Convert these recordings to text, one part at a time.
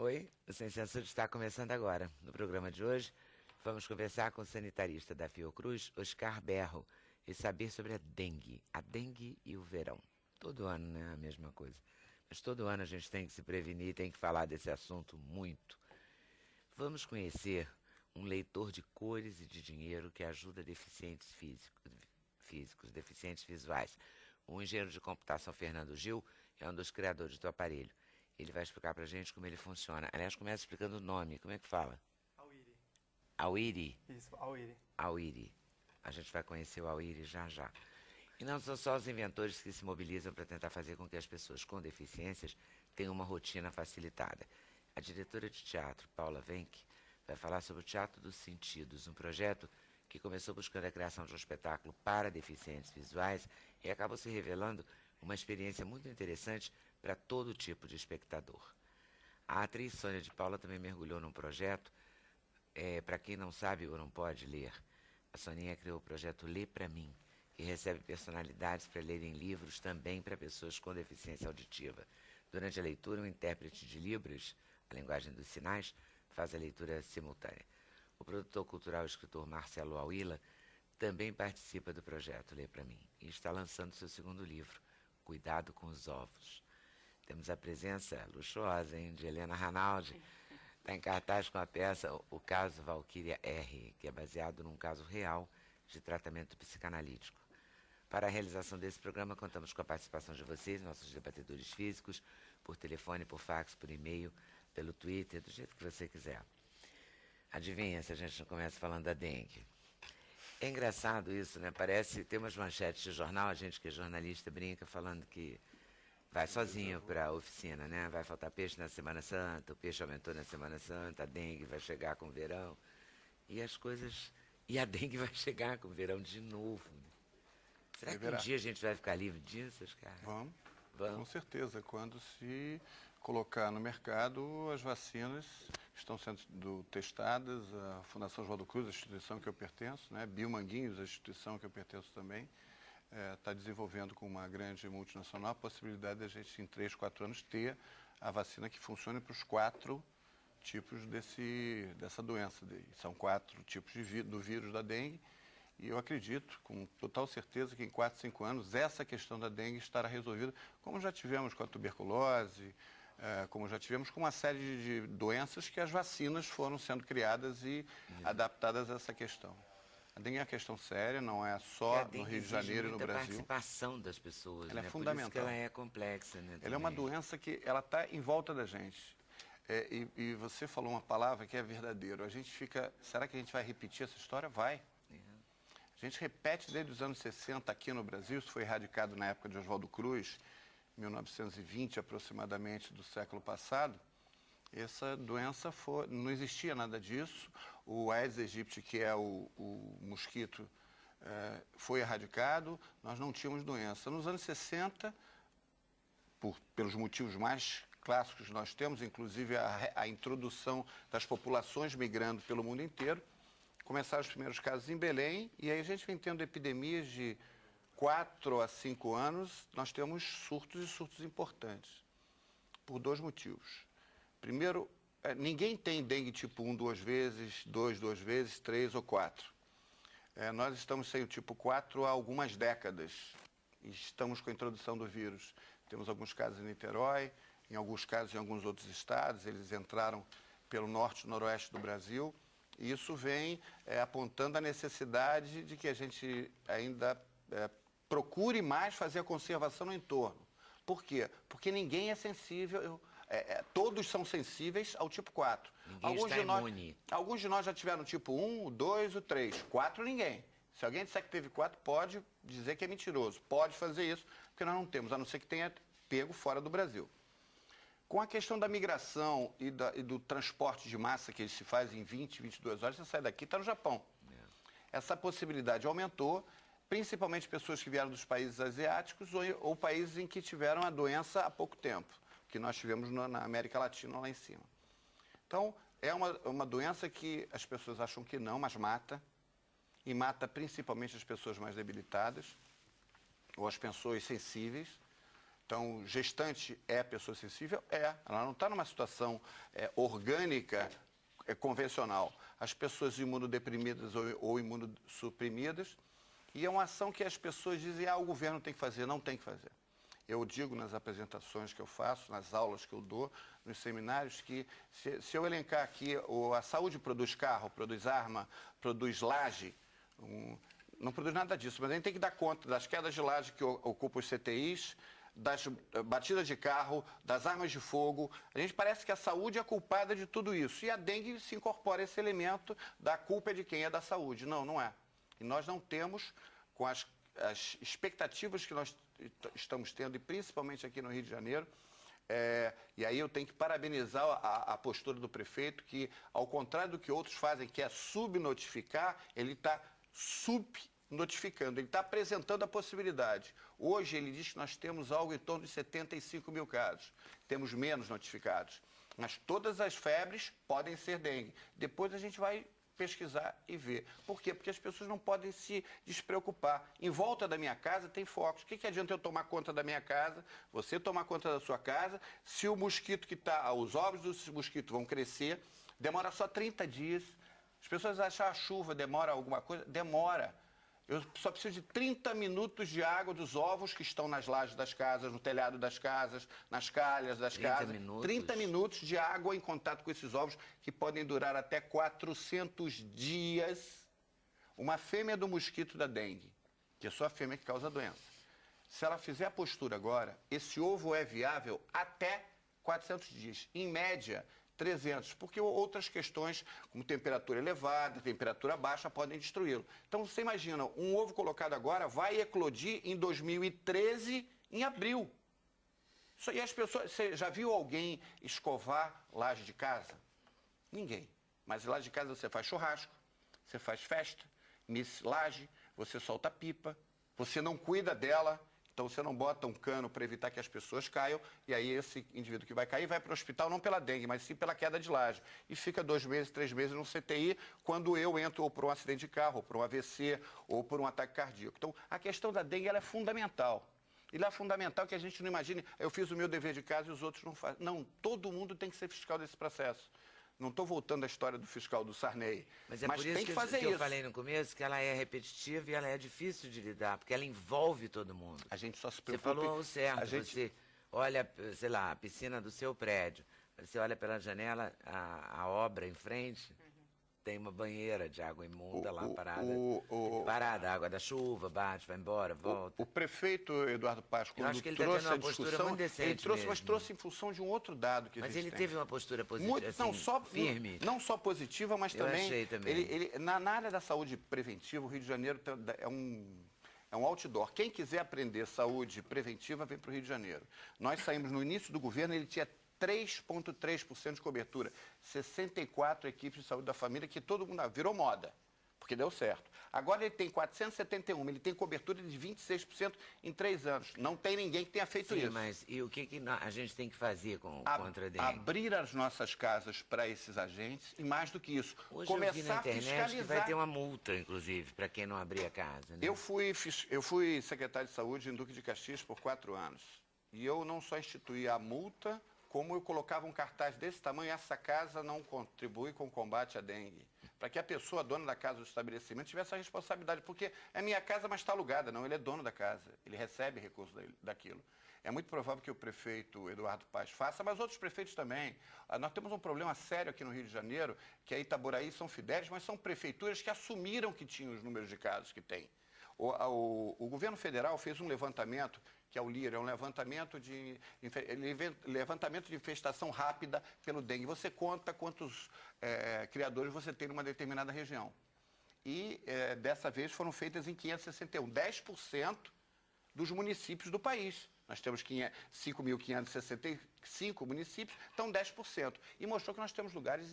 Oi, o Sem Censura está começando agora. No programa de hoje, vamos conversar com o sanitarista da Fiocruz, Oscar Berro, e saber sobre a dengue e o verão. Todo ano, né, a mesma coisa. Mas todo ano a gente tem que se prevenir, tem que falar desse assunto muito. Vamos conhecer um leitor de cores e de dinheiro que ajuda deficientes físicos, deficientes visuais. O engenheiro de computação Fernando Gil é um dos criadores do aparelho. Ele vai explicar pra gente como ele funciona. Aliás, começa explicando o nome. Como é que fala? Awiri. Awiri? Isso, Awiri. Awiri. A gente vai conhecer o Awiri já já. E não são só os inventores que se mobilizam para tentar fazer com que as pessoas com deficiências tenham uma rotina facilitada. A diretora de teatro, Paula Wenck, vai falar sobre o Teatro dos Sentidos, um projeto que começou buscando a criação de um espetáculo para deficientes visuais e acabou se revelando uma experiência muito interessante para todo tipo de espectador. A atriz Sônia de Paula também mergulhou num projeto, para quem não sabe ou não pode ler. A Soninha criou o projeto Lê Pra Mim, que recebe personalidades para lerem livros também para pessoas com deficiência auditiva. Durante a leitura, um intérprete de Libras, a linguagem dos sinais, faz a leitura simultânea. O produtor cultural e escritor Marcelo Auila também participa do projeto Lê Pra Mim e está lançando seu segundo livro, Cuidado com os Ovos. Temos a presença luxuosa, hein, de Helena Ranaldi. Está em cartaz com a peça O Caso Valquíria R., que é baseado num caso real de tratamento psicanalítico. Para a realização desse programa, contamos com a participação de vocês, nossos debatedores físicos, por telefone, por fax, por e-mail, pelo Twitter, do jeito que você quiser. Adivinha se a gente não começa falando da dengue. É engraçado isso, né? Parece, tem umas manchetes de jornal, a gente que é jornalista brinca falando que vai sozinho para a oficina, né? Vai faltar peixe na Semana Santa, o peixe aumentou na Semana Santa, a dengue vai chegar com o verão. E as coisas... E a dengue vai chegar com o verão de novo. Será que um dia a gente vai ficar livre disso, cara? Vamos, Vamos. com certeza. Quando se colocar no mercado as vacinas que estão sendo testadas, a Fundação Oswaldo Cruz, a instituição que eu pertenço, né? Biomanguinhos, a instituição que eu pertenço também, está desenvolvendo com uma grande multinacional a possibilidade de a gente, em 3, 4 anos, ter a vacina que funcione para os 4 tipos dessa doença. São 4 tipos do vírus da dengue. E eu acredito, com total certeza, que em 4, 5 anos essa questão da dengue estará resolvida, como já tivemos com a tuberculose, como já tivemos com uma série de doenças que as vacinas foram sendo criadas e adaptadas a essa questão. A dengue é uma questão séria, não é só no Rio de Janeiro e no Brasil. A participação das pessoas, ela né? é fundamental. Por isso que ela é complexa, né? Ela é uma doença que ela está em volta da gente. E você falou uma palavra que é verdadeira. A gente fica, será que a gente vai repetir essa história? Vai. A gente repete desde os anos 60 aqui no Brasil, isso foi erradicado na época de Oswaldo Cruz, 1920 aproximadamente do século passado. Essa doença não existia nada disso. O Aedes aegypti, que é o mosquito, foi erradicado, nós não tínhamos doença. Nos anos 60, pelos motivos mais clássicos que nós temos, inclusive a introdução das populações migrando pelo mundo inteiro, começaram os primeiros casos em Belém, e aí a gente vem tendo epidemias de 4 a 5 anos, nós temos surtos e surtos importantes, por 2 motivos. Primeiro, ninguém tem dengue tipo 1 2 vezes, 2 2 vezes, 3 ou 4. Nós estamos sem o tipo 4 há algumas décadas, e estamos com a introdução do vírus. Temos alguns casos em Niterói, em alguns casos em alguns outros estados, eles entraram pelo norte e noroeste do Brasil, e isso vem apontando a necessidade de que a gente ainda procure mais fazer a conservação no entorno. Por quê? Porque ninguém é sensível, todos são sensíveis ao tipo 4. Ninguém está imune. Alguns de nós já tiveram o tipo 1, o 2, o 3. 4 ninguém. Se alguém disser que teve 4, pode dizer que é mentiroso. Pode fazer isso, porque nós não temos, a não ser que tenha pego fora do Brasil. Com a questão da migração e do transporte de massa que se faz em 20, 22 horas, você sai daqui e está no Japão. Essa possibilidade aumentou, principalmente pessoas que vieram dos países asiáticos ou países em que tiveram a doença há pouco tempo, que nós tivemos na América Latina lá em cima. Então, é uma doença que as pessoas acham que não, mas mata, e mata principalmente as pessoas mais debilitadas, ou as pessoas sensíveis. Então, gestante é pessoa sensível? É. Ela não está numa situação orgânica, convencional. As pessoas imunodeprimidas ou imunossuprimidas, e é uma ação que as pessoas dizem, o governo tem que fazer, não tem que fazer. Eu digo nas apresentações que eu faço, nas aulas que eu dou, nos seminários, que se eu elencar aqui, a saúde produz carro, produz arma, produz laje, não produz nada disso, mas a gente tem que dar conta das quedas de laje que ocupam os CTIs, das batidas de carro, das armas de fogo. A gente parece que a saúde é a culpada de tudo isso. E a dengue se incorpora a esse elemento da culpa é de quem? É da saúde. Não, não é. E nós não temos, com as expectativas que nós estamos tendo, e principalmente aqui no Rio de Janeiro, e aí eu tenho que parabenizar a postura do prefeito, que, ao contrário do que outros fazem, que é subnotificar, ele está subnotificando, ele está apresentando a possibilidade. Hoje ele diz que nós temos algo em torno de 75 mil casos, temos menos notificados, mas todas as febres podem ser dengue. Depois a gente vai pesquisar e ver. Por quê? Porque as pessoas não podem se despreocupar. Em volta da minha casa tem focos. O que adianta eu tomar conta da minha casa, você tomar conta da sua casa, se o mosquito que está, os ovos do mosquito vão crescer, demora só 30 dias. As pessoas acham a chuva demora alguma coisa? Demora. Eu só preciso de 30 minutos de água dos ovos que estão nas lajes das casas, no telhado das casas, nas calhas das casas. 30 minutos de água em contato com esses ovos, que podem durar até 400 dias. Uma fêmea do mosquito da dengue, que é só a fêmea que causa a doença. Se ela fizer a postura agora, esse ovo é viável até 400 dias. Em média, 300, porque outras questões, como temperatura elevada, temperatura baixa, podem destruí-lo. Então, você imagina, um ovo colocado agora vai eclodir em 2013, em abril. E as pessoas, você já viu alguém escovar laje de casa? Ninguém. Mas laje de casa você faz churrasco, você faz festa, laje, você solta pipa, você não cuida dela. Então, você não bota um cano para evitar que as pessoas caiam, e aí esse indivíduo que vai cair vai para o hospital não pela dengue, mas sim pela queda de laje. E fica 2 meses, 3 meses no CTI, quando eu entro ou por um acidente de carro, ou por um AVC, ou por um ataque cardíaco. Então, a questão da dengue ela é fundamental. E lá é fundamental que a gente não imagine, eu fiz o meu dever de casa e os outros não fazem. Não, todo mundo tem que ser fiscal desse processo. Não estou voltando à história do fiscal do Sarney. Mas por isso tem que fazer isso. Eu falei no começo que ela é repetitiva e ela é difícil de lidar, porque ela envolve todo mundo. A gente só se preocupa... Você falou o certo, você olha, sei lá, a piscina do seu prédio, você olha pela janela, a obra em frente... Tem uma banheira de água imunda lá parada. Parada, a água da chuva, bate, vai embora, volta. O prefeito Eduardo Paes, quando acho que ele trouxe uma a discussão, muito decente ele trouxe, mesmo. Mas trouxe em função de um outro dado que a gente tem. Mas ele teve uma postura positiva, muito, assim, não só, firme. Não só positiva, mas também... achei também. Ele, na área da saúde preventiva, o Rio de Janeiro é um outdoor. Quem quiser aprender saúde preventiva, vem para o Rio de Janeiro. Nós saímos no início do governo, ele tinha 3,3% de cobertura. 64 equipes de saúde da família, que todo mundo virou moda, porque deu certo. Agora ele tem 471, ele tem cobertura de 26% em 3 anos. Não tem ninguém que tenha feito isso. Mas e o que a gente tem que fazer contra a dengue? Abrir as nossas casas para esses agentes e, mais do que isso, hoje começar eu vi na internet a fiscalizar. Que vai ter uma multa, inclusive, para quem não abrir a casa. Né? Eu fui secretário de saúde em Duque de Caxias por 4 anos. E eu não só instituí a multa, como eu colocava um cartaz desse tamanho: essa casa não contribui com o combate à dengue. Para que a pessoa, dona da casa do estabelecimento, tivesse a responsabilidade. Porque é minha casa, mas está alugada. Não, ele é dono da casa. Ele recebe recurso daquilo. É muito provável que o prefeito Eduardo Paes faça, mas outros prefeitos também. Nós temos um problema sério aqui no Rio de Janeiro, que é Itaboraí e São Fidélis, mas são prefeituras que assumiram que tinham os números de casos que tem. O governo federal fez um levantamento, que é o LIR, é um levantamento de infestação rápida pelo dengue. Você conta quantos criadores você tem numa determinada região. E dessa vez foram feitas em 561, 10% dos municípios do país. Nós temos 5.565 municípios, então 10%. E mostrou que nós temos lugares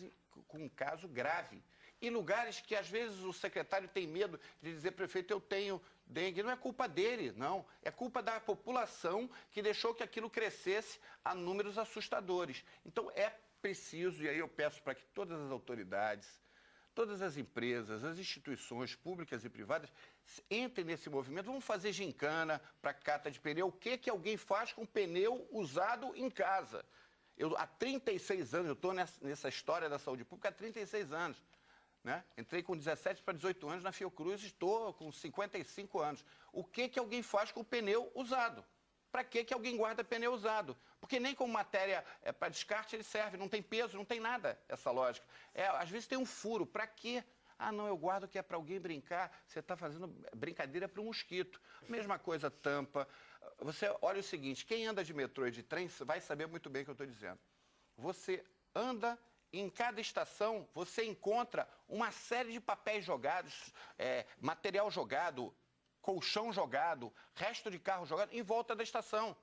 com um caso grave. E lugares que, às vezes, o secretário tem medo de dizer: prefeito, eu tenho dengue. Não é culpa dele, não. É culpa da população que deixou que aquilo crescesse a números assustadores. Então, é preciso, e aí eu peço para que todas as autoridades, todas as empresas, as instituições públicas e privadas entrem nesse movimento. Vamos fazer gincana para cata de pneu. O que alguém faz com pneu usado em casa? Eu, há 36 anos, eu estou nessa história da saúde pública há 36 anos. Né? Entrei com 17 para 18 anos na Fiocruz e estou com 55 anos. O que alguém faz com pneu usado? Para que alguém guarda pneu usado? Porque nem como matéria para descarte ele serve, não tem peso, não tem nada essa lógica. Às vezes tem um furo, para quê? Ah, não, eu guardo que é para alguém brincar. Você está fazendo brincadeira para um mosquito. Mesma coisa, tampa. Você olha o seguinte, quem anda de metrô e de trem vai saber muito bem o que eu estou dizendo. Você anda, em cada estação, você encontra uma série de papéis jogados, material jogado, colchão jogado, resto de carro jogado em volta da estação.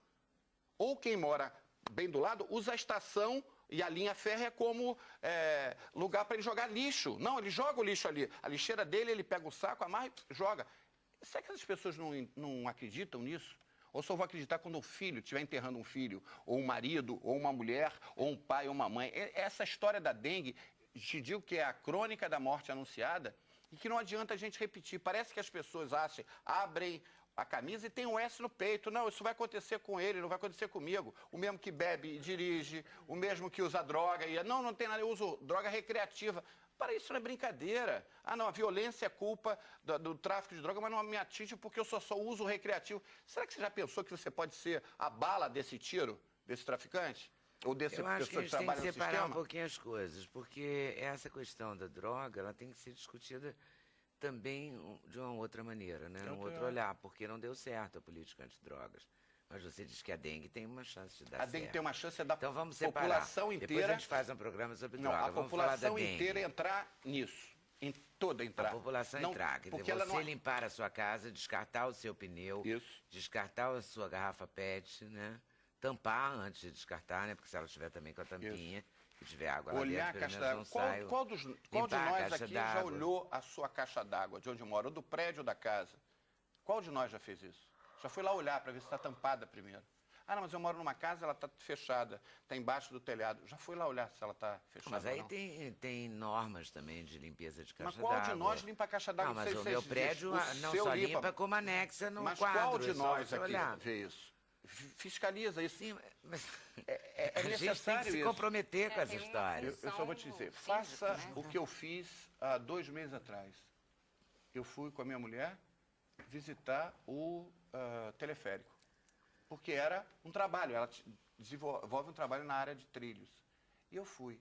Ou quem mora bem do lado usa a estação e a linha férrea como lugar para ele jogar lixo. Não, ele joga o lixo ali. A lixeira dele, ele pega o saco, amarra e joga. Será que as pessoas não acreditam nisso? Ou só vão acreditar quando o filho estiver enterrando um filho, ou um marido, ou uma mulher, ou um pai, ou uma mãe? Essa história da dengue, te digo que é a crônica da morte anunciada, e que não adianta a gente repetir. Parece que as pessoas acham, abrem a camisa e tem um S no peito. Não, isso vai acontecer com ele, não vai acontecer comigo. O mesmo que bebe e dirige, o mesmo que usa droga. Não tem nada, eu uso droga recreativa. Para isso não é brincadeira. Ah, não, a violência é culpa do tráfico de droga, mas não me atinge porque eu só uso recreativo. Será que você já pensou que você pode ser a bala desse tiro, desse traficante? Ou desse Eu acho que a gente tem que separar sistema? um pouquinho as coisas, porque essa questão da droga, ela tem que ser discutida também de uma outra maneira, né? Um outro olhar, porque não deu certo a política antidrogas. Mas você diz que a dengue tem uma chance de dar certo. A dengue tem uma chance da então vamos separar. População inteira... Depois a gente faz um programa sobre droga. A vamos falar da população dengue. inteira entrar nisso. Em toda entrar. A população entrar. Quer dizer, você limpar a sua casa, descartar o seu pneu, descartar a sua garrafa PET, né? Tampar antes de descartar, né? Porque se ela estiver também com a tampinha, se tiver água lá olhar dentro, a caixa d'água. Qual de nós aqui já olhou a sua caixa d'água, de onde mora, ou do prédio ou da casa? Qual de nós já fez isso? Já foi lá olhar para ver se está tampada primeiro. Ah, não, mas eu moro numa casa, ela está fechada, está embaixo do telhado. Já fui lá olhar se ela está fechada. Mas aí ou não. tem normas também de limpeza de caixa d'água. Mas qual de nós limpa a caixa d'água? Não, mas o meu prédio não só limpa como anexa no quadro. Mas qual de nós aqui olhar. vê isso? Fiscaliza isso. Sim, mas é a gente tem necessário que se isso. comprometer com essa história. Eu só vou te dizer, faça o que eu fiz há 2 meses atrás. Eu fui com a minha mulher visitar o teleférico, porque era um trabalho, ela desenvolve um trabalho na área de trilhos. E eu fui.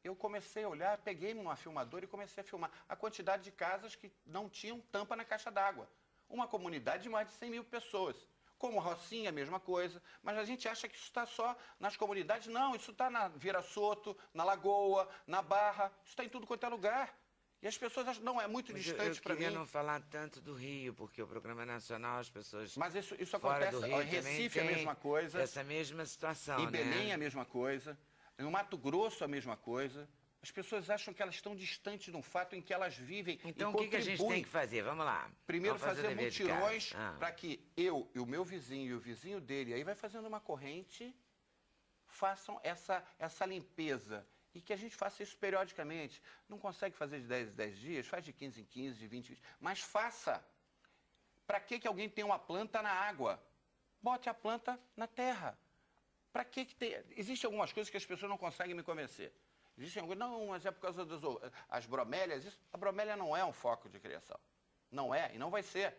Eu comecei a olhar, peguei uma filmadora e comecei a filmar a quantidade de casas que não tinham tampa na caixa d'água. Uma comunidade de mais de 100 mil pessoas. Como Rocinha, a mesma coisa, mas a gente acha que isso está só nas comunidades. Não, isso está na Vira Soto, na Lagoa, na Barra, isso está em tudo quanto é lugar. E as pessoas acham, não, é muito distante para mim. Eu queria não falar tanto do Rio, porque o Programa Nacional, as pessoas Mas isso fora acontece, do Rio em Recife é a mesma coisa. Essa mesma situação, em Belém né? é a mesma coisa. No Mato Grosso é a mesma coisa. As pessoas acham que elas estão distantes de um fato em que elas vivem então, e o que a gente tem que fazer? Vamos lá. Primeiro, vamos fazer mutirões para Ah. que eu e o meu vizinho e o vizinho dele, aí vai fazendo uma corrente, façam essa limpeza. E que a gente faça isso periodicamente. Não consegue fazer de 10 em 10 dias, faz de 15 em 15, de 20 em 20. Mas faça. Para que alguém tenha uma planta na água? Bote a planta na terra. Para que tem... Existem algumas coisas que as pessoas não conseguem me convencer. Existem algumas... Não, mas é por causa das bromélias. A bromélia não é um foco de criação. Não é e não vai ser.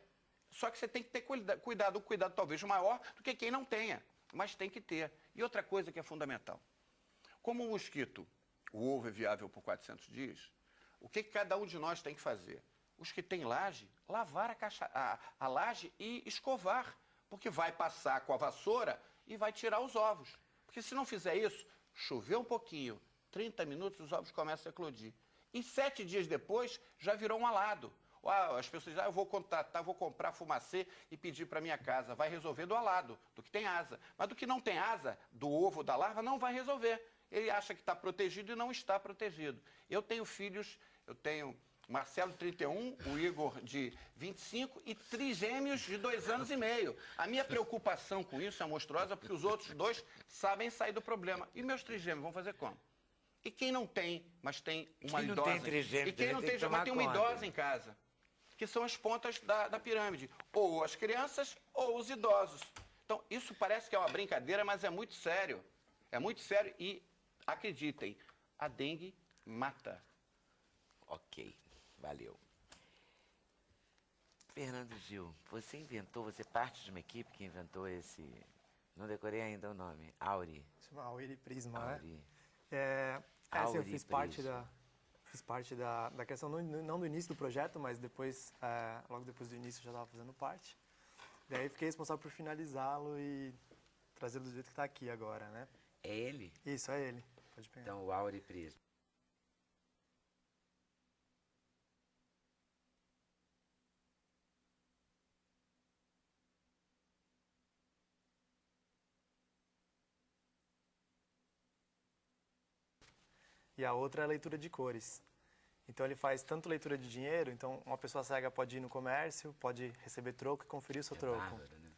Só que você tem que ter cuidado, um cuidado talvez maior do que quem não tenha. Mas tem que ter. E outra coisa que é fundamental. Como o mosquito, o ovo é viável por 400 dias, o que cada um de nós tem que fazer? Os que têm laje, lavar a laje e escovar. Porque vai passar com a vassoura e vai tirar os ovos. Porque se não fizer isso, chover um pouquinho, 30 minutos, os ovos começam a eclodir. E 7 dias depois, já virou um alado. As pessoas dizem, eu vou contratar, vou comprar fumacê e pedir para minha casa. Vai resolver do alado, do que tem asa. Mas do que não tem asa, do ovo, da larva, não vai resolver. Ele acha que está protegido e não está protegido. Eu tenho filhos, eu tenho Marcelo, 31, o Igor, de 25, e trigêmeos de 2 anos e meio. A minha preocupação com isso é monstruosa, porque os outros 2 sabem sair do problema. E meus trigêmeos vão fazer como? E quem não tem, mas tem uma Quem não idosa... tem trigêmeos e quem não tem tem, que tomar mas tem uma conta. idosa em casa, que são as pontas da pirâmide. Ou as crianças ou os idosos. Então, isso parece que é uma brincadeira, mas é muito sério. É muito sério e, acreditem, a dengue mata. Ok, valeu. Fernando Gil, você parte de uma equipe que inventou esse... Não decorei ainda o nome. Auri. Chama Auri Prisma, né? Auri. Assim, eu Auri fiz parte Prisma. da criação, não do início do projeto, mas depois, logo depois do início eu já estava fazendo parte. Daí fiquei responsável por finalizá-lo e trazê-lo do jeito que está aqui agora, né? É ele? Isso, é ele. Pode pegar. Então, o Auri Prisma. E a outra é a leitura de cores. Então ele faz tanto leitura de dinheiro, então uma pessoa cega pode ir no comércio, pode receber troco e conferir o seu troco. Bárbaro, né?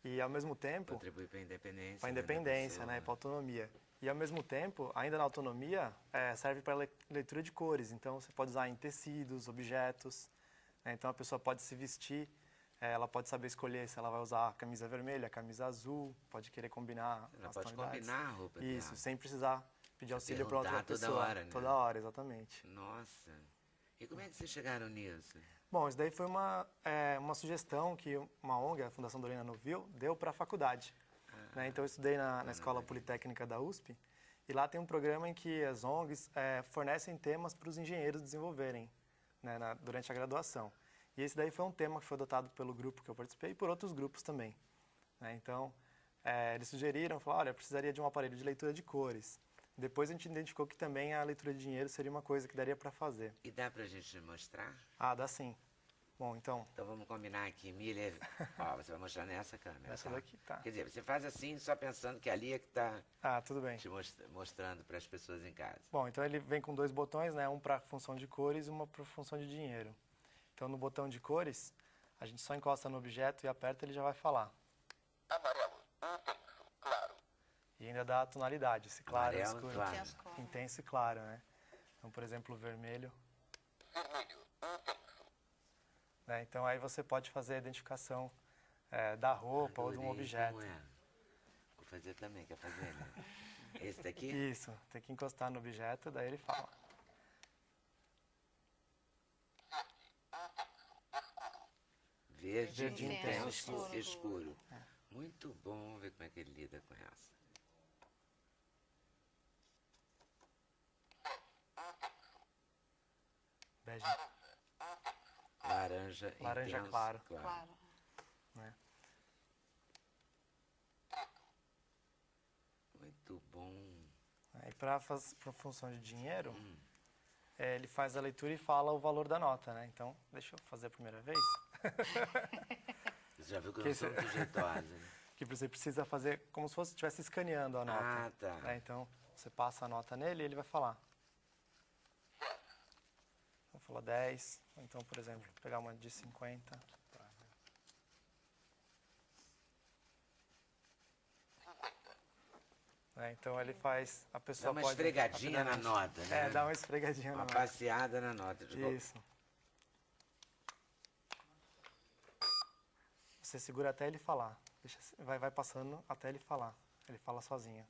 E ao mesmo tempo, Contribui para a independência. para a né, da independência, né, pessoa. para a autonomia. E ao mesmo tempo, ainda na autonomia, serve para leitura de cores. Então você pode usar em tecidos, objetos. Né? Então a pessoa pode se vestir, ela pode saber escolher se ela vai usar a camisa vermelha, a camisa azul, pode querer combinar Ela as pode tonalidades. combinar a roupa Isso, dela. sem precisar pedir auxílio para outra perguntar toda pessoa. hora, né? Toda hora, exatamente. Nossa. E como é que vocês chegaram nisso? Bom, isso daí foi uma sugestão que uma ONG, a Fundação Dorena Novil, deu para a faculdade. Né? Então, eu estudei na Escola Politécnica da USP, e lá tem um programa em que as ONGs fornecem temas para os engenheiros desenvolverem, né, durante a graduação. E esse daí foi um tema que foi adotado pelo grupo que eu participei e por outros grupos também. Né? Então, eles sugeriram, falaram, olha, eu precisaria de um aparelho de leitura de cores. Depois a gente identificou que também a leitura de dinheiro seria uma coisa que daria para fazer. E dá pra gente mostrar? Ah, dá sim. Bom, então... Então vamos combinar aqui, Miller. Ó, você vai mostrar nessa câmera. Essa tá? daqui, tá. Quer dizer, você faz assim só pensando que ali é que está Ah, tudo bem. te mostrando para as pessoas em casa. Bom, então ele vem com dois botões, né? Um para função de cores e uma para função de dinheiro. Então no botão de cores, a gente só encosta no objeto e aperta, ele já vai falar. Amarelo, intenso, claro. E ainda dá a tonalidade, se claro ou Amarelo, escuro. claro. Intenso, claro. Intenso e claro, né? Então, por exemplo, o vermelho. Vermelho, intenso. Né? Então aí você pode fazer a identificação da roupa ou de um Adorei, objeto. como é? Vou fazer também, quer fazer, né? Esse daqui? Isso, tem que encostar no objeto, daí ele fala. Verde, Verde intenso, intenso, escuro. Muito bom, vamos ver como é que ele lida com essa. Bege, Laranja, Laranja intenso, claro. Claro. né? Muito bom. Aí para função de dinheiro, ele faz a leitura e fala o valor da nota, né? Então, deixa eu fazer a primeira vez. Você já viu que eu Que não sou esse- muito jeitosa, né? Que você precisa fazer como se fosse estivesse escaneando a nota. Ah, tá. Né? Então, você passa a nota nele e ele vai falar. Vou falar 10, ou então, por exemplo, pegar uma de 50. Então ele faz, a Dá pessoa uma pode... esfregadinha na rapidamente- nota, né? dá uma esfregadinha Uma na nota. passeada na nota. Tipo, Isso. Você segura até ele falar. Vai passando até ele falar. Ele fala sozinho.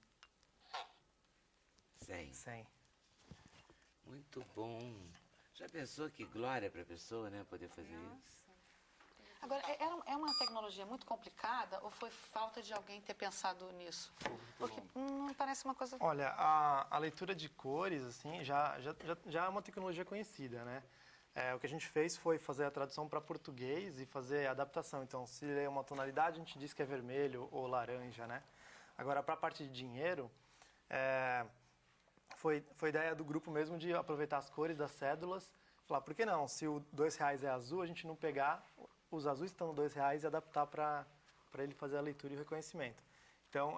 100. 100. Muito bom. Já pensou que glória para a pessoa, né? Poder fazer isso? Agora, é uma tecnologia muito complicada ou foi falta de alguém ter pensado nisso? Porque não parece uma coisa... Olha, a leitura de cores, assim, já é uma tecnologia conhecida, né? O que a gente fez foi fazer a tradução para português e fazer a adaptação. Então, se ler uma tonalidade, a gente diz que é vermelho ou laranja, né? Agora, para a parte de dinheiro, foi ideia do grupo mesmo de aproveitar as cores das cédulas. Falar, por que não? Se o R$2 é azul, a gente não pegar os azuis que estão no R$2 e adaptar para ele fazer a leitura e o reconhecimento. Então,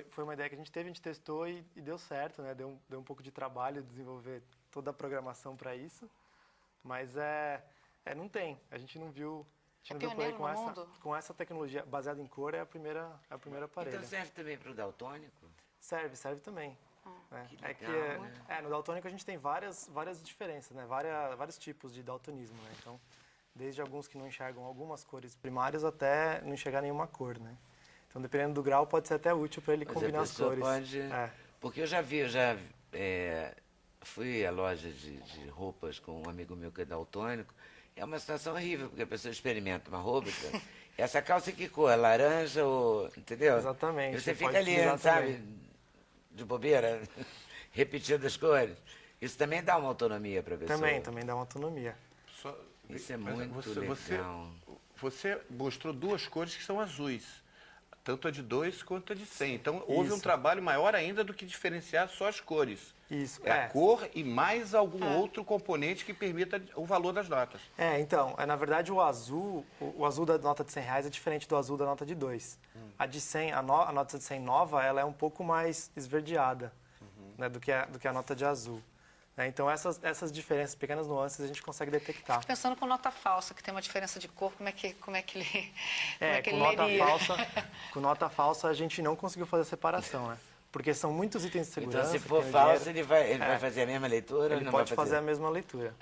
foi uma ideia que a gente testou e deu certo, né? Deu um pouco de trabalho desenvolver toda a programação para isso, mas não tem, a gente não viu, a gente não viu por aí pioneiro no mundo? com essa tecnologia baseada em cor, é a primeira aparelho. Então serve também para o daltônico? Serve também. né? Que É que legal, no daltônico a gente tem várias diferenças, né? Vários tipos de daltonismo, né? Então, desde alguns que não enxergam algumas cores primárias até não enxergar nenhuma cor, né? Então, dependendo do grau, pode ser até útil para ele Mas combinar a as pessoa cores. pode... É. Porque eu fui à loja de roupas com um amigo meu que é daltônico. É uma situação horrível, porque a pessoa experimenta uma roupa. Essa calça que cor? Laranja ou... Entendeu? Exatamente, E você você fica pode ali, utilizar sabe? De bobeira, repetindo as cores. Isso também dá uma autonomia para a pessoa. Também dá uma autonomia. Isso é Mas muito você, legal. você mostrou duas cores que são azuis. Tanto a de 2 quanto a de 100. Então, houve um Isso. trabalho maior ainda do que diferenciar só as cores. Isso, É a cor e mais algum outro componente que permita o valor das notas. Então, na verdade o azul da nota de R$100 é diferente do azul da nota de 2. A de 100, a nota de 100 nova, ela é um pouco mais esverdeada, né, do que a nota de azul. Né? Então essas diferenças, pequenas nuances, a gente consegue detectar. Pensando com nota falsa, que tem uma diferença de cor, como é que ele, como é que Com ele nota leria? com nota falsa a gente não conseguiu fazer a separação, né? Porque são muitos itens de Então, segurança. se for pequeno falso, dinheiro, ele vai fazer a mesma leitura? ele não pode vai fazer a mesma leitura.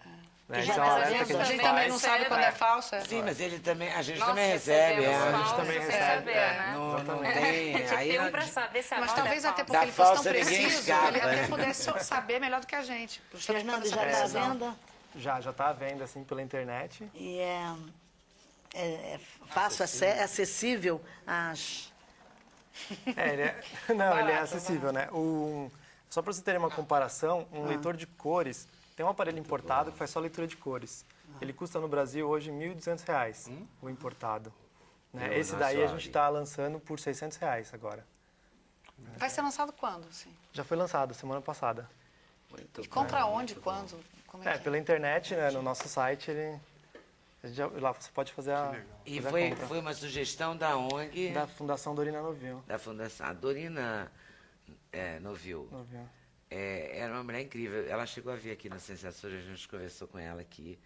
Né? Já, Isso é um mas alerta que a a gente gente também faz. não sabe quando é falso. É. Sim, mas a gente Nós também recebe. recebemos a gente falso também sem recebe, saber, né? Não tem. Aí Tem um não- pra saber se a Mas nota talvez é até falsa. porque Da ele fosse tão falsa ninguém preciso, escapa, ele até né? pudesse saber melhor do que a gente. justamente por Fernando, essa já está à precisão. venda? Já está à venda assim pela internet. E é fácil, acessível às... Ele é acessível, né? Só para você terem uma comparação, um leitor de cores, tem um aparelho importado que faz só leitura de cores. Ele custa no Brasil hoje R$1.200, o importado. Né? Eu, Esse na daí a sorte. gente está lançando por R$600 agora. Vai ser lançado quando? Assim? Já foi lançado semana passada. Muito E compra bom, onde, muito bom. quando? Como é que é? Pela internet, né? No nosso site, lá você pode fazer E fazer a foi, compra. foi uma sugestão da ONG, Da Fundação Dorina Novil. da Fundação a Dorina Novil. Era uma mulher incrível. Ela chegou a vir aqui no Sensações, a gente conversou com ela aqui.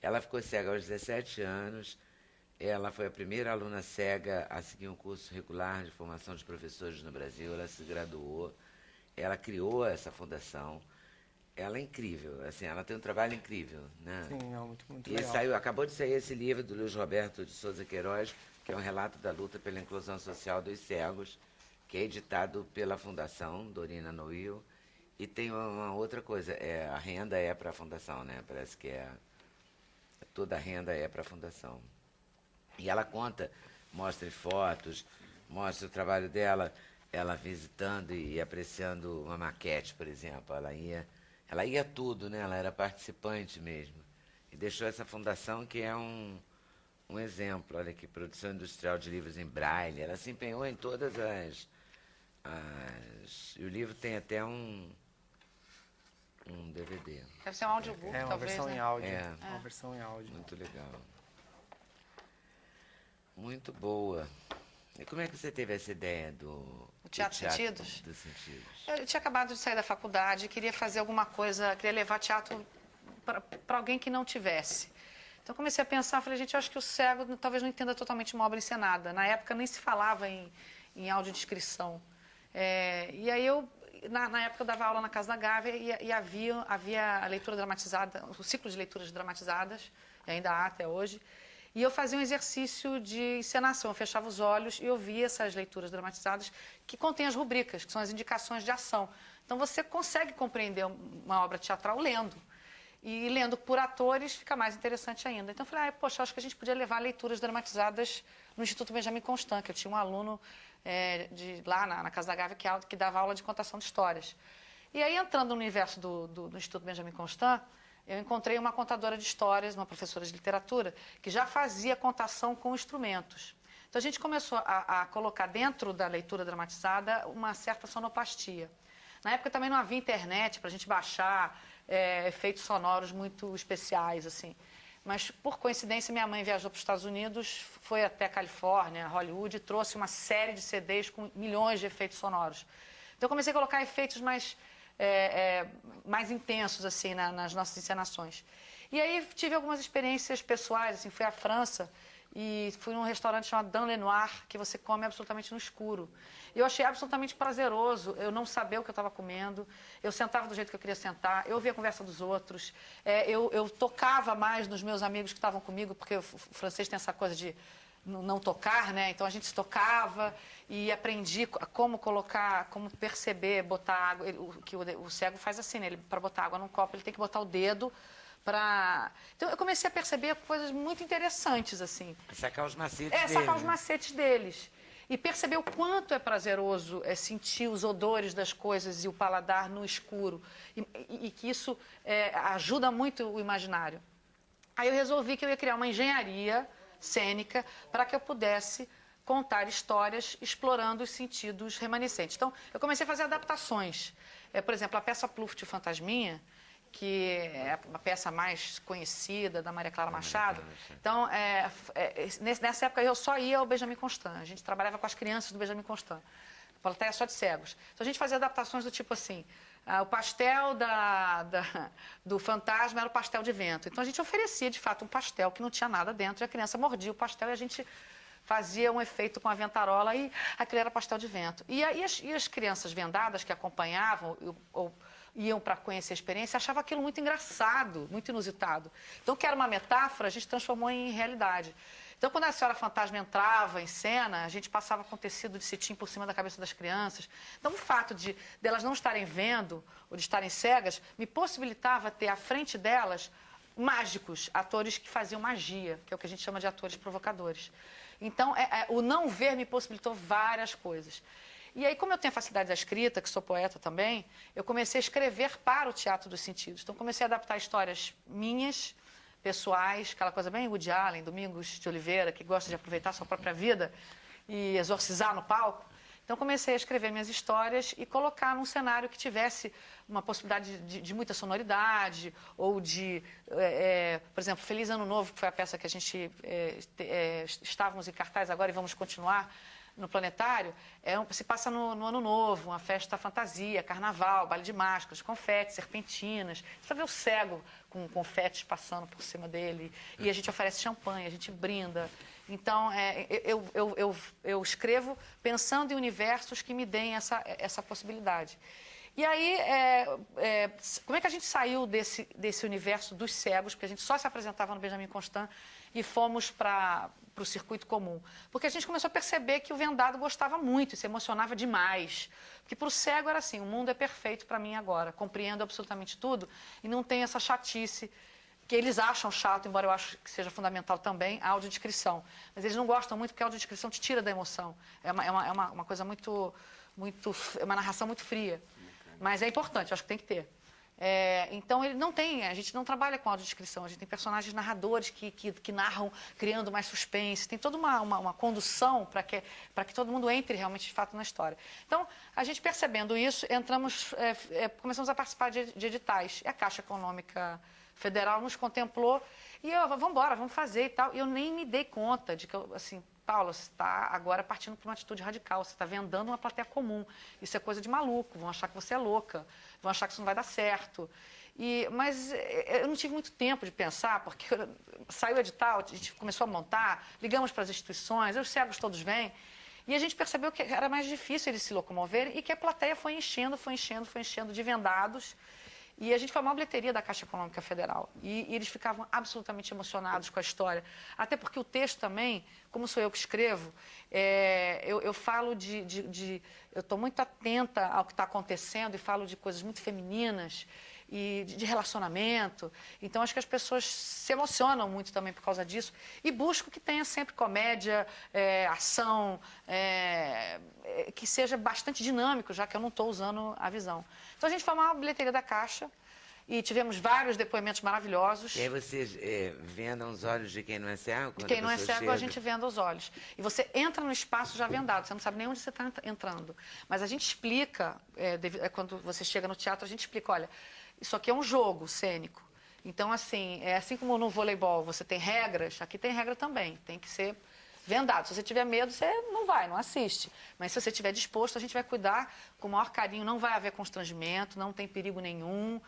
Ela ficou cega aos 17 anos. Ela foi a primeira aluna cega a seguir um curso regular de formação de professores no Brasil. Ela se graduou. Ela criou essa fundação. Ela é incrível, assim, ela tem um trabalho incrível, né? Sim, não, muito E legal. acabou de sair esse livro do Luiz Roberto de Souza Queiroz, que é um relato da luta pela inclusão social dos cegos, que é editado pela Fundação Dorina Noil. E tem uma outra coisa, a renda é para a Fundação, né? Parece que toda a renda é para a Fundação. E ela conta, mostra fotos, mostra o trabalho dela, ela visitando e apreciando uma maquete, por exemplo. Ela ia tudo, né? Ela era participante mesmo. E deixou essa fundação que é um exemplo. Olha aqui, produção industrial de livros em braille. Ela se empenhou em todas E o livro tem até um DVD. Deve ser um audiobook, É uma talvez, versão né? em áudio. É. Uma versão em áudio. Muito legal. Muito boa. E como é que você teve essa ideia do Teatro Sentidos? dos Sentidos? Eu tinha acabado de sair da faculdade, queria fazer alguma coisa, queria levar teatro para alguém que não tivesse. Então comecei a pensar, falei, gente, eu acho que o cego talvez não entenda totalmente uma obra encenada. Na época nem se falava em audiodescrição. E aí na época eu dava aula na Casa da Gávea e havia a leitura dramatizada, o ciclo de leituras dramatizadas, e ainda há até hoje. E eu fazia um exercício de encenação, eu fechava os olhos e ouvia essas leituras dramatizadas que contêm as rubricas, que são as indicações de ação. Então você consegue compreender uma obra teatral lendo. E lendo por atores fica mais interessante ainda. Então eu falei, poxa, acho que a gente podia levar leituras dramatizadas no Instituto Benjamin Constant, que eu tinha um aluno lá na Casa da Gávea que dava aula de contação de histórias. E aí, entrando no universo do Instituto Benjamin Constant, eu encontrei uma contadora de histórias, uma professora de literatura, que já fazia contação com instrumentos. Então a gente começou a colocar dentro da leitura dramatizada uma certa sonoplastia. Na época também não havia internet para a gente baixar efeitos sonoros muito especiais, assim. Mas, por coincidência, minha mãe viajou para os Estados Unidos, foi até a Califórnia, Hollywood, e trouxe uma série de CDs com milhões de efeitos sonoros. Então, eu comecei a colocar efeitos mais intensos, assim, nas nossas encenações. E aí, tive algumas experiências pessoais, assim, fui à França e fui num restaurante chamado Dan Lenoir, que você come absolutamente no escuro. Eu achei absolutamente prazeroso eu não saber o que eu estava comendo, eu sentava do jeito que eu queria sentar, eu ouvia a conversa dos outros, eu tocava mais nos meus amigos que estavam comigo, porque o francês tem essa coisa de não tocar, né? Então a gente se tocava e aprendi como colocar, como perceber, botar água. O cego faz assim, né? Para botar água num copo, ele tem que botar o dedo para... Então eu comecei a perceber coisas muito interessantes, assim. Sacar os macetes Sacar deles, os né? macetes deles. E perceber o quanto é prazeroso sentir os odores das coisas e o paladar no escuro. E que isso ajuda muito o imaginário. Aí eu resolvi que eu ia criar uma engenharia cênica para que eu pudesse contar histórias explorando os sentidos remanescentes. Então, eu comecei a fazer adaptações. Por exemplo, a peça Pluft Fantasminha, que é a peça mais conhecida da Maria Clara Machado. Então, nessa época eu só ia ao Benjamin Constant. A gente trabalhava com as crianças do Benjamin Constant. A plateia só de cegos. Então, a gente fazia adaptações do tipo assim... o pastel do fantasma era o pastel de vento. Então, a gente oferecia, de fato, um pastel que não tinha nada dentro. E a criança mordia o pastel e a gente fazia um efeito com a ventarola e aquilo era pastel de vento. E as crianças vendadas que acompanhavam ou iam para conhecer a experiência achavam aquilo muito engraçado, muito inusitado. Então, que era uma metáfora, a gente transformou em realidade. Então, quando a senhora fantasma entrava em cena, a gente passava com tecido de cetim por cima da cabeça das crianças. Então, o fato de elas não estarem vendo ou de estarem cegas me possibilitava ter à frente delas mágicos, atores que faziam magia, que é o que a gente chama de atores provocadores. Então, o não ver me possibilitou várias coisas. E aí, como eu tenho a facilidade da escrita, que sou poeta também, eu comecei a escrever para o teatro dos sentidos. Então, comecei a adaptar histórias minhas, pessoais, aquela coisa bem Woody Allen, Domingos de Oliveira, que gosta de aproveitar sua própria vida e exorcizar no palco. Então, comecei a escrever minhas histórias e colocar num cenário que tivesse uma possibilidade de muita sonoridade, ou de, por exemplo, Feliz Ano Novo, que foi a peça que a gente estávamos em cartaz agora e vamos continuar no Planetário, se passa no Ano Novo, uma festa fantasia, carnaval, baile de máscaras, confetes, serpentinas. Você vê o cego com confetes passando por cima dele, e a gente oferece champanhe, a gente brinda. Então, eu escrevo pensando em universos que me deem essa possibilidade. E aí, como é que a gente saiu desse universo dos cegos, porque a gente só se apresentava no Benjamin Constant, e fomos para o circuito comum? Porque a gente começou a perceber que o vendado gostava muito e se emocionava demais. Porque para o cego era assim, o mundo é perfeito para mim agora, compreendo absolutamente tudo e não tem essa chatice que eles acham chato, embora eu acho que seja fundamental também, a audiodescrição. Mas eles não gostam muito porque a audiodescrição te tira da emoção. É uma coisa muito, é uma narração muito fria. Mas é importante, eu acho que tem que ter. Então, ele não tem, a gente não trabalha com audiodescrição, a gente tem personagens narradores que narram, criando mais suspense, tem toda uma condução para que todo mundo entre realmente, de fato, na história. Então, a gente percebendo isso, começamos a participar de editais. E a Caixa Econômica Federal nos contemplou e vamos embora, vamos fazer e tal. E eu nem me dei conta de que, assim, Paula, você está agora partindo para uma atitude radical, você está vendando uma plateia comum. Isso é coisa de maluco, vão achar que você é louca, vão achar que isso não vai dar certo. Mas eu não tive muito tempo de pensar, porque saiu o edital, a gente começou a montar, ligamos para as instituições, os cegos todos vêm, e a gente percebeu que era mais difícil eles se locomoverem e que a plateia foi enchendo de vendados. E a gente foi a maior bilheteria da Caixa Econômica Federal. E eles ficavam absolutamente emocionados com a história. Até porque o texto também, como sou eu que escrevo, eu falo eu estou muito atenta ao que está acontecendo e falo de coisas muito femininas e de relacionamento. Então, acho que as pessoas se emocionam muito também por causa disso. E busco que tenha sempre comédia, ação, que seja bastante dinâmico, já que eu não estou usando a visão. Então, a gente foi a maior bilheteria da Caixa e tivemos vários depoimentos maravilhosos. E aí vocês vendam os olhos de quem não é cego? De quem não é cego, a gente venda os olhos. E você entra no espaço já vendado, você não sabe nem onde você está entrando. Mas a gente explica, quando você chega no teatro, a gente explica, olha, isso aqui é um jogo cênico. Então, assim, assim como no voleibol você tem regras, aqui tem regra também. Tem que ser vendado. Se você tiver medo, você não assiste. Mas se você estiver disposto, a gente vai cuidar com o maior carinho. Não vai haver constrangimento, não tem perigo nenhum.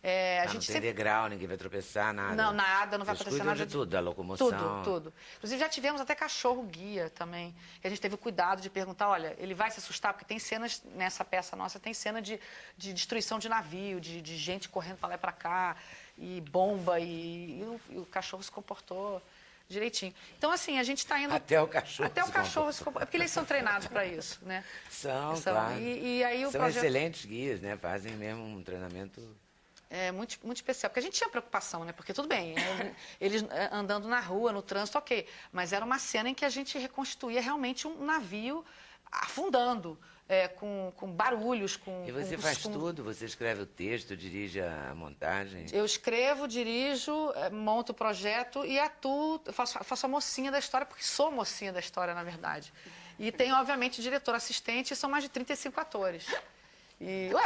A Não gente tem sempre... degrau, ninguém vai tropeçar, nada. Não, nada, não vai Vocês acontecer cuidam nada de tudo, da locomoção. Tudo. Inclusive, já tivemos até cachorro-guia também, que a gente teve o cuidado de perguntar, olha, ele vai se assustar, porque tem cenas, nessa peça nossa, tem cena de destruição de navio, de gente correndo para lá e para cá, e bomba, e o cachorro se comportou direitinho. Então, assim, a gente está indo... Até o cachorro Até o cachorro se comportou. É porque eles são treinados para isso, né? São, São. claro. E aí o São projeto... excelentes guias, né? Fazem mesmo um treinamento... É muito, muito especial, porque a gente tinha preocupação, né? Porque tudo bem, eles andando na rua, no trânsito, ok. Mas era uma cena em que a gente reconstituía realmente um navio afundando, com barulhos, com... E você faz tudo? Você escreve o texto, dirige a montagem? Eu escrevo, dirijo, monto o projeto e atuo, faço a mocinha da história, porque sou mocinha da história, na verdade. E tem, obviamente, diretor assistente, e são mais de 35 atores.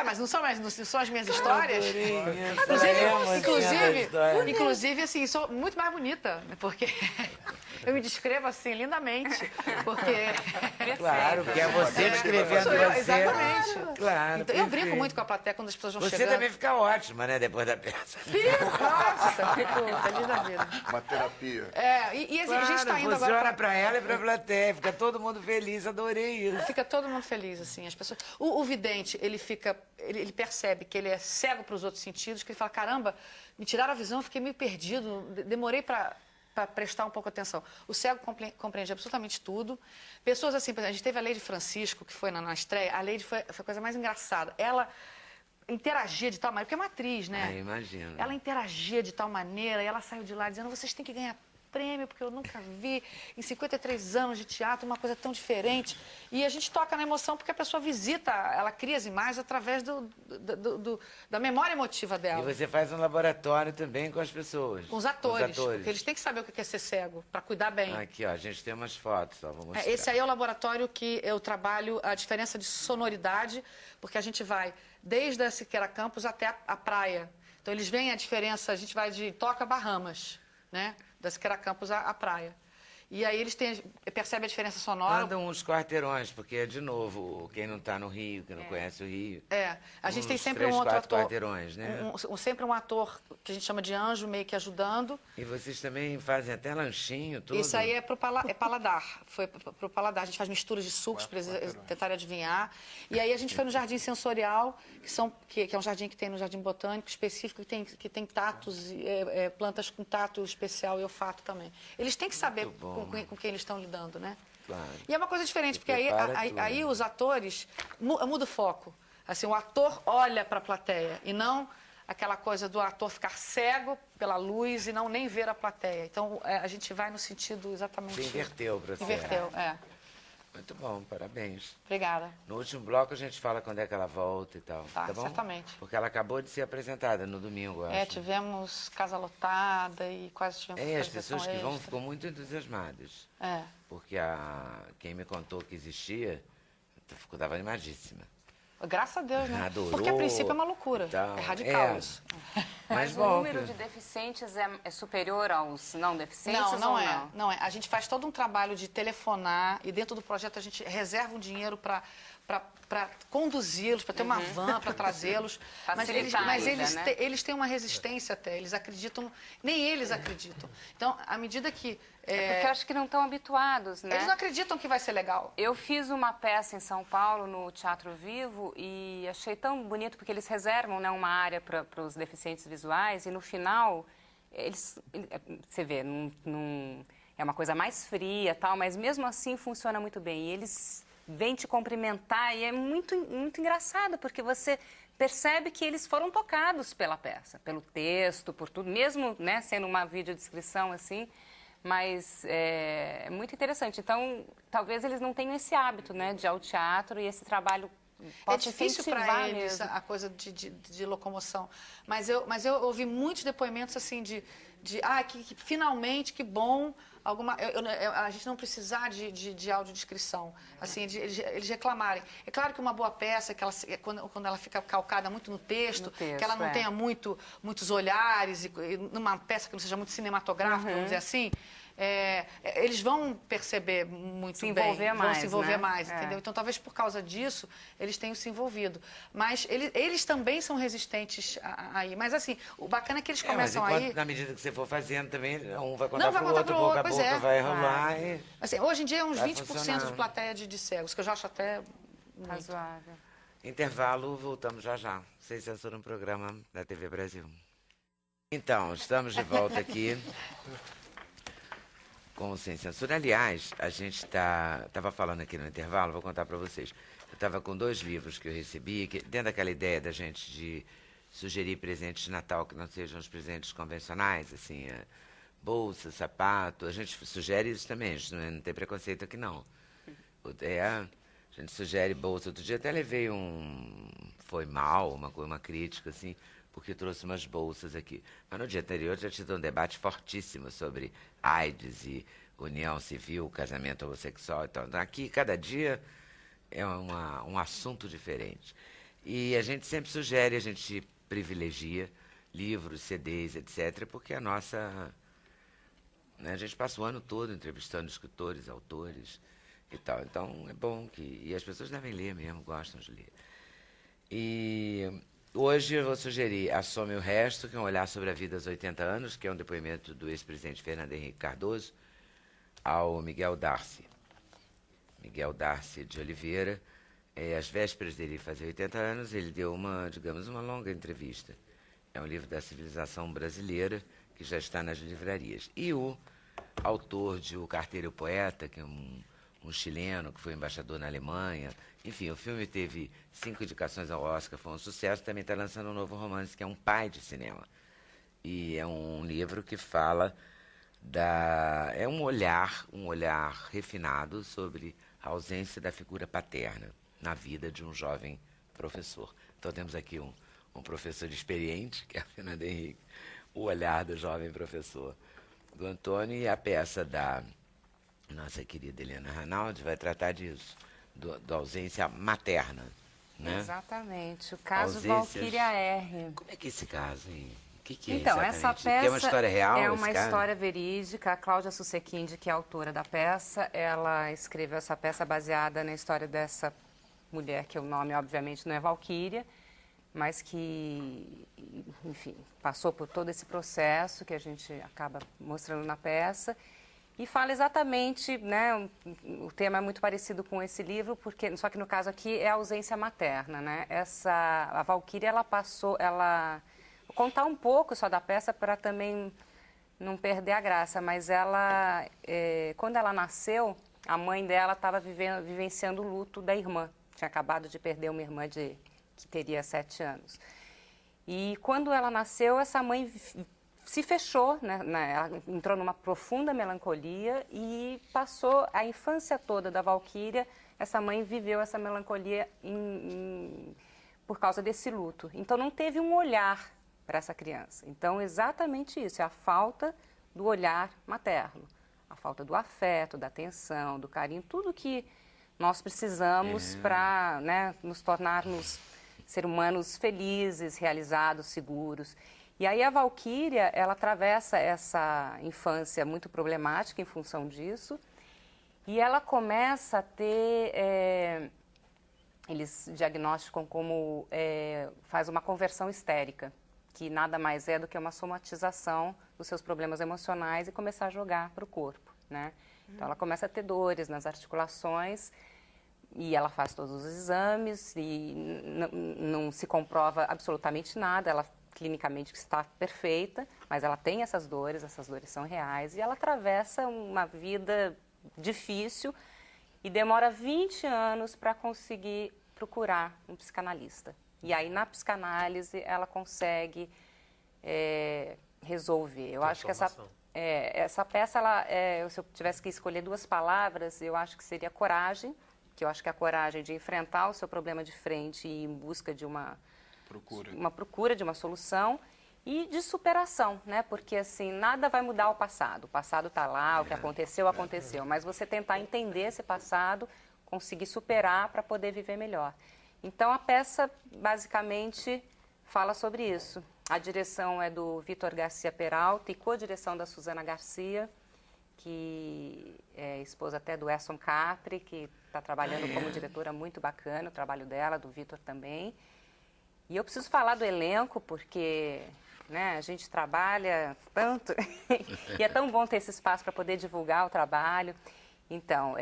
Mas não são as minhas histórias? Inclusive, assim, sou muito mais bonita, né? Porque eu me descrevo assim lindamente. Porque... Claro, porque é você descrevendo Sou eu, você. exatamente. Claro. Então, eu brinco muito com a plateia quando as pessoas vão Você chegando. também fica ótima, né? Depois da peça. Nossa, fico feliz da vida. Uma terapia. A gente está indo Você agora olha pra ela e pra plateia, fica todo mundo feliz, adorei isso. Fica todo mundo feliz, assim, as pessoas... O vidente, ele percebe que ele é cego para os outros sentidos, que ele fala, caramba, me tiraram a visão, eu fiquei meio perdido, demorei para prestar um pouco atenção. O cego compreende absolutamente tudo. Pessoas assim, por exemplo, a gente teve a Lady Francisco, que foi na estreia, a Lady foi a coisa mais engraçada. Ela interagia de tal maneira, porque é uma atriz, né? Imagino. Ela interagia de tal maneira, e ela saiu de lá dizendo, vocês têm que ganhar prêmio, porque eu nunca vi em 53 anos de teatro uma coisa tão diferente. E a gente toca na emoção porque a pessoa visita, ela cria as imagens através da memória emotiva dela. E você faz um laboratório também com as pessoas. Com os atores, porque eles têm que saber o que é ser cego, para cuidar bem. Aqui, ó, a gente tem umas fotos, ó, vou mostrar. Esse aí é o laboratório que eu trabalho a diferença de sonoridade, porque a gente vai desde a Siqueira Campos até a praia. Então, eles veem a diferença, a gente vai de Toca Bahamas, né? Da Siqueira Campos à praia. E aí eles percebem a diferença sonora. Andam uns quarteirões, porque, de novo, quem não está no Rio, quem não conhece o Rio... A gente tem uns sempre 3, um outro 4 ator. quarteirões, né? Sempre um ator que a gente chama de anjo, meio que ajudando. E vocês também fazem até lanchinho, tudo? Isso aí é paladar. Foi pro paladar. A gente faz misturas de sucos para eles tentarem adivinhar. E aí a gente foi no Jardim Sensorial, que é um jardim que tem no Jardim Botânico específico, que tem tatos, plantas com tato especial e olfato também. Eles têm que saber com quem eles estão lidando, né? Claro. E é uma coisa diferente, porque aí os atores muda o foco. Assim, o ator olha para a plateia e não aquela coisa do ator ficar cego pela luz e não nem ver a plateia. Então, a gente vai no sentido exatamente... Você inverteu o processo. Inverteu, Muito bom, parabéns. Obrigada. No último bloco a gente fala quando é que ela volta e tal. Tá, bom? certamente. Porque ela acabou de ser apresentada no domingo, eu acho. Tivemos casa lotada e quase tivemos que As fazer pessoas sessão que vão extra. ficam muito entusiasmadas. Porque quem me contou que existia, estava animadíssima. Graças a Deus, né? Adorou, Porque a princípio é uma loucura. então, É radical isso. Mas o bom, número de deficientes é superior aos não deficientes? Não é. A gente faz todo um trabalho de telefonar e dentro do projeto a gente reserva um dinheiro para conduzi-los, para ter uma van, para trazê-los. Mas eles têm uma resistência até, eles acreditam, nem eles acreditam. Então, à medida que... porque eu acho que não estão habituados, né? Eles não acreditam que vai ser legal. Eu fiz uma peça em São Paulo, no Teatro Vivo, e achei tão bonito, porque eles reservam, né, uma área para os deficientes visuais, e no final, você vê, é uma coisa mais fria, tal, mas mesmo assim funciona muito bem. E eles vêm te cumprimentar, e é muito, muito engraçado, porque você percebe que eles foram tocados pela peça, pelo texto, por tudo, mesmo, né, sendo uma videodescrição assim. Mas é muito interessante. Então, talvez eles não tenham esse hábito, né, de ir ao teatro, e esse trabalho pode É difícil para eles mesmo. a coisa de locomoção. Mas eu ouvi muitos depoimentos assim que finalmente, que bom, a gente não precisar de audiodescrição, assim, eles reclamarem. É claro que uma boa peça, quando ela fica calcada muito no texto, que ela não tenha muitos olhares, e numa peça que não seja muito cinematográfica, vamos dizer assim, eles vão perceber muito Se bem, envolver vão mais, se envolver né? mais, entendeu? Então, talvez por causa disso, eles tenham se envolvido. Mas eles também são resistentes aí. Mas, assim, o bacana é que eles começam mas enquanto, aí... na medida que você for fazendo também, um vai Não, contar vai pro contar outro, pro boca a outro, boca pois é. vai rolar e... Assim, hoje em dia é uns Vai 20% funcionar. de plateia de cegos, que eu já acho até muito. Razoável. Intervalo, voltamos já já. Sem censura, um programa da TV Brasil. Então, estamos de volta aqui com o Sem Censura. Aliás, a gente estava falando aqui no intervalo, vou contar para vocês. Eu estava com 2 livros que eu recebi, que, dentro daquela ideia da gente de sugerir presentes de Natal que não sejam os presentes convencionais, assim, bolsa, sapato. A gente sugere isso também, a gente não tem preconceito aqui não. A gente sugere bolsa. Outro dia até levei foi mal, uma crítica, assim, porque trouxe umas bolsas aqui. Mas no dia anterior já tido um debate fortíssimo sobre AIDS e união civil, casamento homossexual e tal. Então, aqui, cada dia é um assunto diferente. E a gente sempre sugere, a gente privilegia livros, CDs, etc., porque a nossa... né, a gente passa o ano todo entrevistando escritores, autores e tal. Então, é bom que... E as pessoas devem ler mesmo, gostam de ler. E hoje eu vou sugerir Assome o Resto, que é um olhar sobre a vida aos 80 anos, que é um depoimento do ex-presidente Fernando Henrique Cardoso ao Miguel Darcy. Miguel Darcy de Oliveira. Às vésperas dele fazer 80 anos, ele deu uma longa entrevista. É um livro da civilização brasileira, que já está nas livrarias. E o autor de O Carteiro e o Poeta, que é um chileno que foi embaixador na Alemanha. Enfim, o filme teve 5 indicações ao Oscar, foi um sucesso. Também está lançando um novo romance, que é um pai de cinema. E é um livro que fala é um olhar refinado sobre a ausência da figura paterna na vida de um jovem professor. Então temos aqui um professor experiente, que é o Fernando Henrique, o olhar do jovem professor do Antônio, e a peça da nossa querida Helena Ranaldi vai tratar disso, da ausência materna. Né? Exatamente. O caso Ausências... Valquíria R. Como é que é esse caso, hein? O que é então, exatamente? essa peça é uma história real? é uma esse caso? história verídica. A Cláudia Susequinde, que é a autora da peça, ela escreveu essa peça baseada na história dessa mulher, que o nome, obviamente, não é Valquíria, mas que, enfim, passou por todo esse processo que a gente acaba mostrando na peça. E fala exatamente, né, o tema é muito parecido com esse livro, só que no caso aqui é a ausência materna, né? A Valquíria, vou contar um pouco só da peça para também não perder a graça, mas quando ela nasceu, a mãe dela estava vivenciando o luto da irmã. Tinha acabado de perder uma irmã que teria 7 anos. E quando ela nasceu, essa mãe se fechou, né? Ela entrou numa profunda melancolia e passou a infância toda da Valquíria. Essa mãe viveu essa melancolia por causa desse luto. Então, não teve um olhar para essa criança. Então, exatamente isso, é a falta do olhar materno, a falta do afeto, da atenção, do carinho, tudo que nós precisamos para, né, nos tornarmos seres humanos felizes, realizados, seguros. E aí a Valquíria, ela atravessa essa infância muito problemática em função disso, e ela começa a ter, eles diagnosticam como, faz uma conversão histérica, que nada mais é do que uma somatização dos seus problemas emocionais e começar a jogar para o corpo, né? Então ela começa a ter dores nas articulações, e ela faz todos os exames e não se comprova absolutamente nada, ela clinicamente está perfeita, mas ela tem essas dores são reais, e ela atravessa uma vida difícil e demora 20 anos para conseguir procurar um psicanalista. E aí, na psicanálise, ela consegue resolver. Eu acho que essa peça, se eu tivesse que escolher 2 palavras, eu acho que seria coragem, que eu acho que é a coragem de enfrentar o seu problema de frente e ir em busca de uma procura de uma solução, e de superação, né? Porque, assim, nada vai mudar o passado está lá, o que aconteceu, mas você tentar entender esse passado, conseguir superar para poder viver melhor. Então, a peça, basicamente, fala sobre isso. A direção é do Vitor Garcia Peralta e co-direção da Suzana Garcia, que é esposa até do Esson Capri, que está trabalhando como diretora, muito bacana o trabalho dela, do Vitor também. E eu preciso falar do elenco, porque né, a gente trabalha tanto e é tão bom ter esse espaço para poder divulgar o trabalho. Então,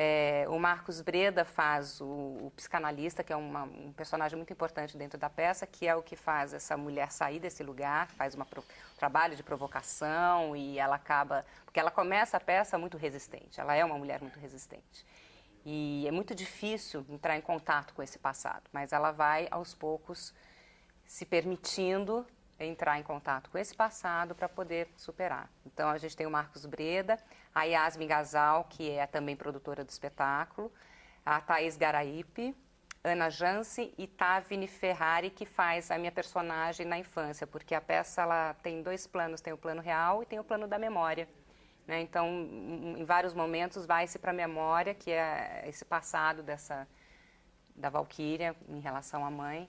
o Marcos Breda faz o psicanalista, que é um personagem muito importante dentro da peça, que é o que faz essa mulher sair desse lugar, faz um trabalho de provocação e ela acaba... Porque ela começa a peça muito resistente, ela é uma mulher muito resistente. E é muito difícil entrar em contato com esse passado, mas ela vai, aos poucos, se permitindo entrar em contato com esse passado para poder superar. Então, a gente tem o Marcos Breda, a Yasmin Gazal, que é também produtora do espetáculo, a Thaís Garaípe, Ana Jansi e Tavini Ferrari, que faz a minha personagem na infância, porque a peça ela tem 2 planos, tem o plano real e tem o plano da memória. Né? Então, em vários momentos, vai-se para a memória, que é esse passado da Valquíria em relação à mãe.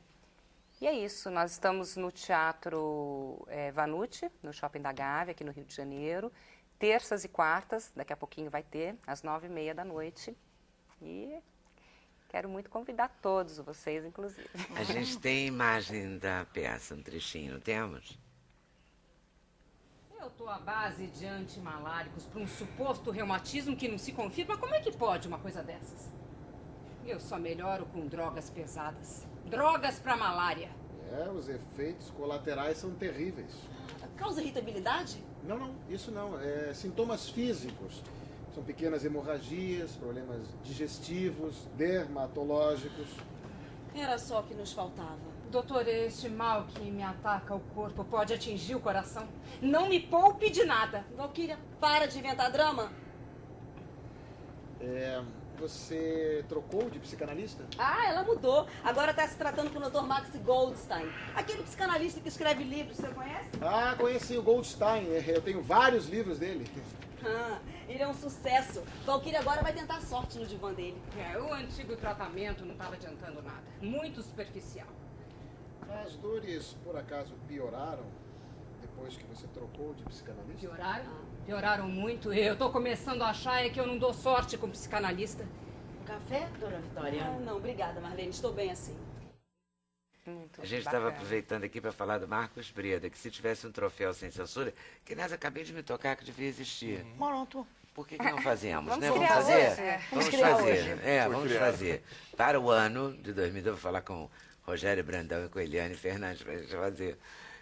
E é isso, nós estamos no Teatro Vanucci, no Shopping da Gávea, aqui no Rio de Janeiro, terças e quartas, daqui a pouquinho vai ter, às 9h30 da noite. E quero muito convidar todos, vocês inclusive. A gente tem imagem da peça, um trechinho, não temos? Eu estou à base de antimaláricos para um suposto reumatismo que não se confirma. Como é que pode uma coisa dessas? Eu só melhoro com drogas pesadas. Drogas para malária. Os efeitos colaterais são terríveis. Causa irritabilidade? Não, isso não. Sintomas físicos. São pequenas hemorragias, problemas digestivos, dermatológicos. Era só o que nos faltava. Doutor, este mal que me ataca o corpo pode atingir o coração. Não me poupe de nada. Valquíria, para de inventar drama. Você trocou de psicanalista? Ah, ela mudou. Agora está se tratando com o Dr. Max Goldstein. Aquele psicanalista que escreve livros, você conhece? Ah, conheci o Goldstein. Eu tenho vários livros dele. Ele é um sucesso. Valquíria agora vai tentar sorte no divã dele. O antigo tratamento não estava adiantando nada. Muito superficial. As dores, por acaso, pioraram depois que você trocou de psicanalista? Pioraram? Pioraram muito. Eu estou começando a achar que eu não dou sorte com psicanalista. Café, dona Vitória? Não, obrigada, Marlene. Estou bem assim. Muito A gente bacana. estava aproveitando aqui para falar do Marcos Breda, que se tivesse um troféu sem censura, que nós acabei de me tocar que devia existir. Pronto. Por que não fazemos, Vamos né? Vamos criar fazer? hoje. Vamos criar fazer. hoje. Vamos fazer. Para o ano de 2000, eu vou falar com Rogério Brandão e com Eliane Fernandes para a gente fazer.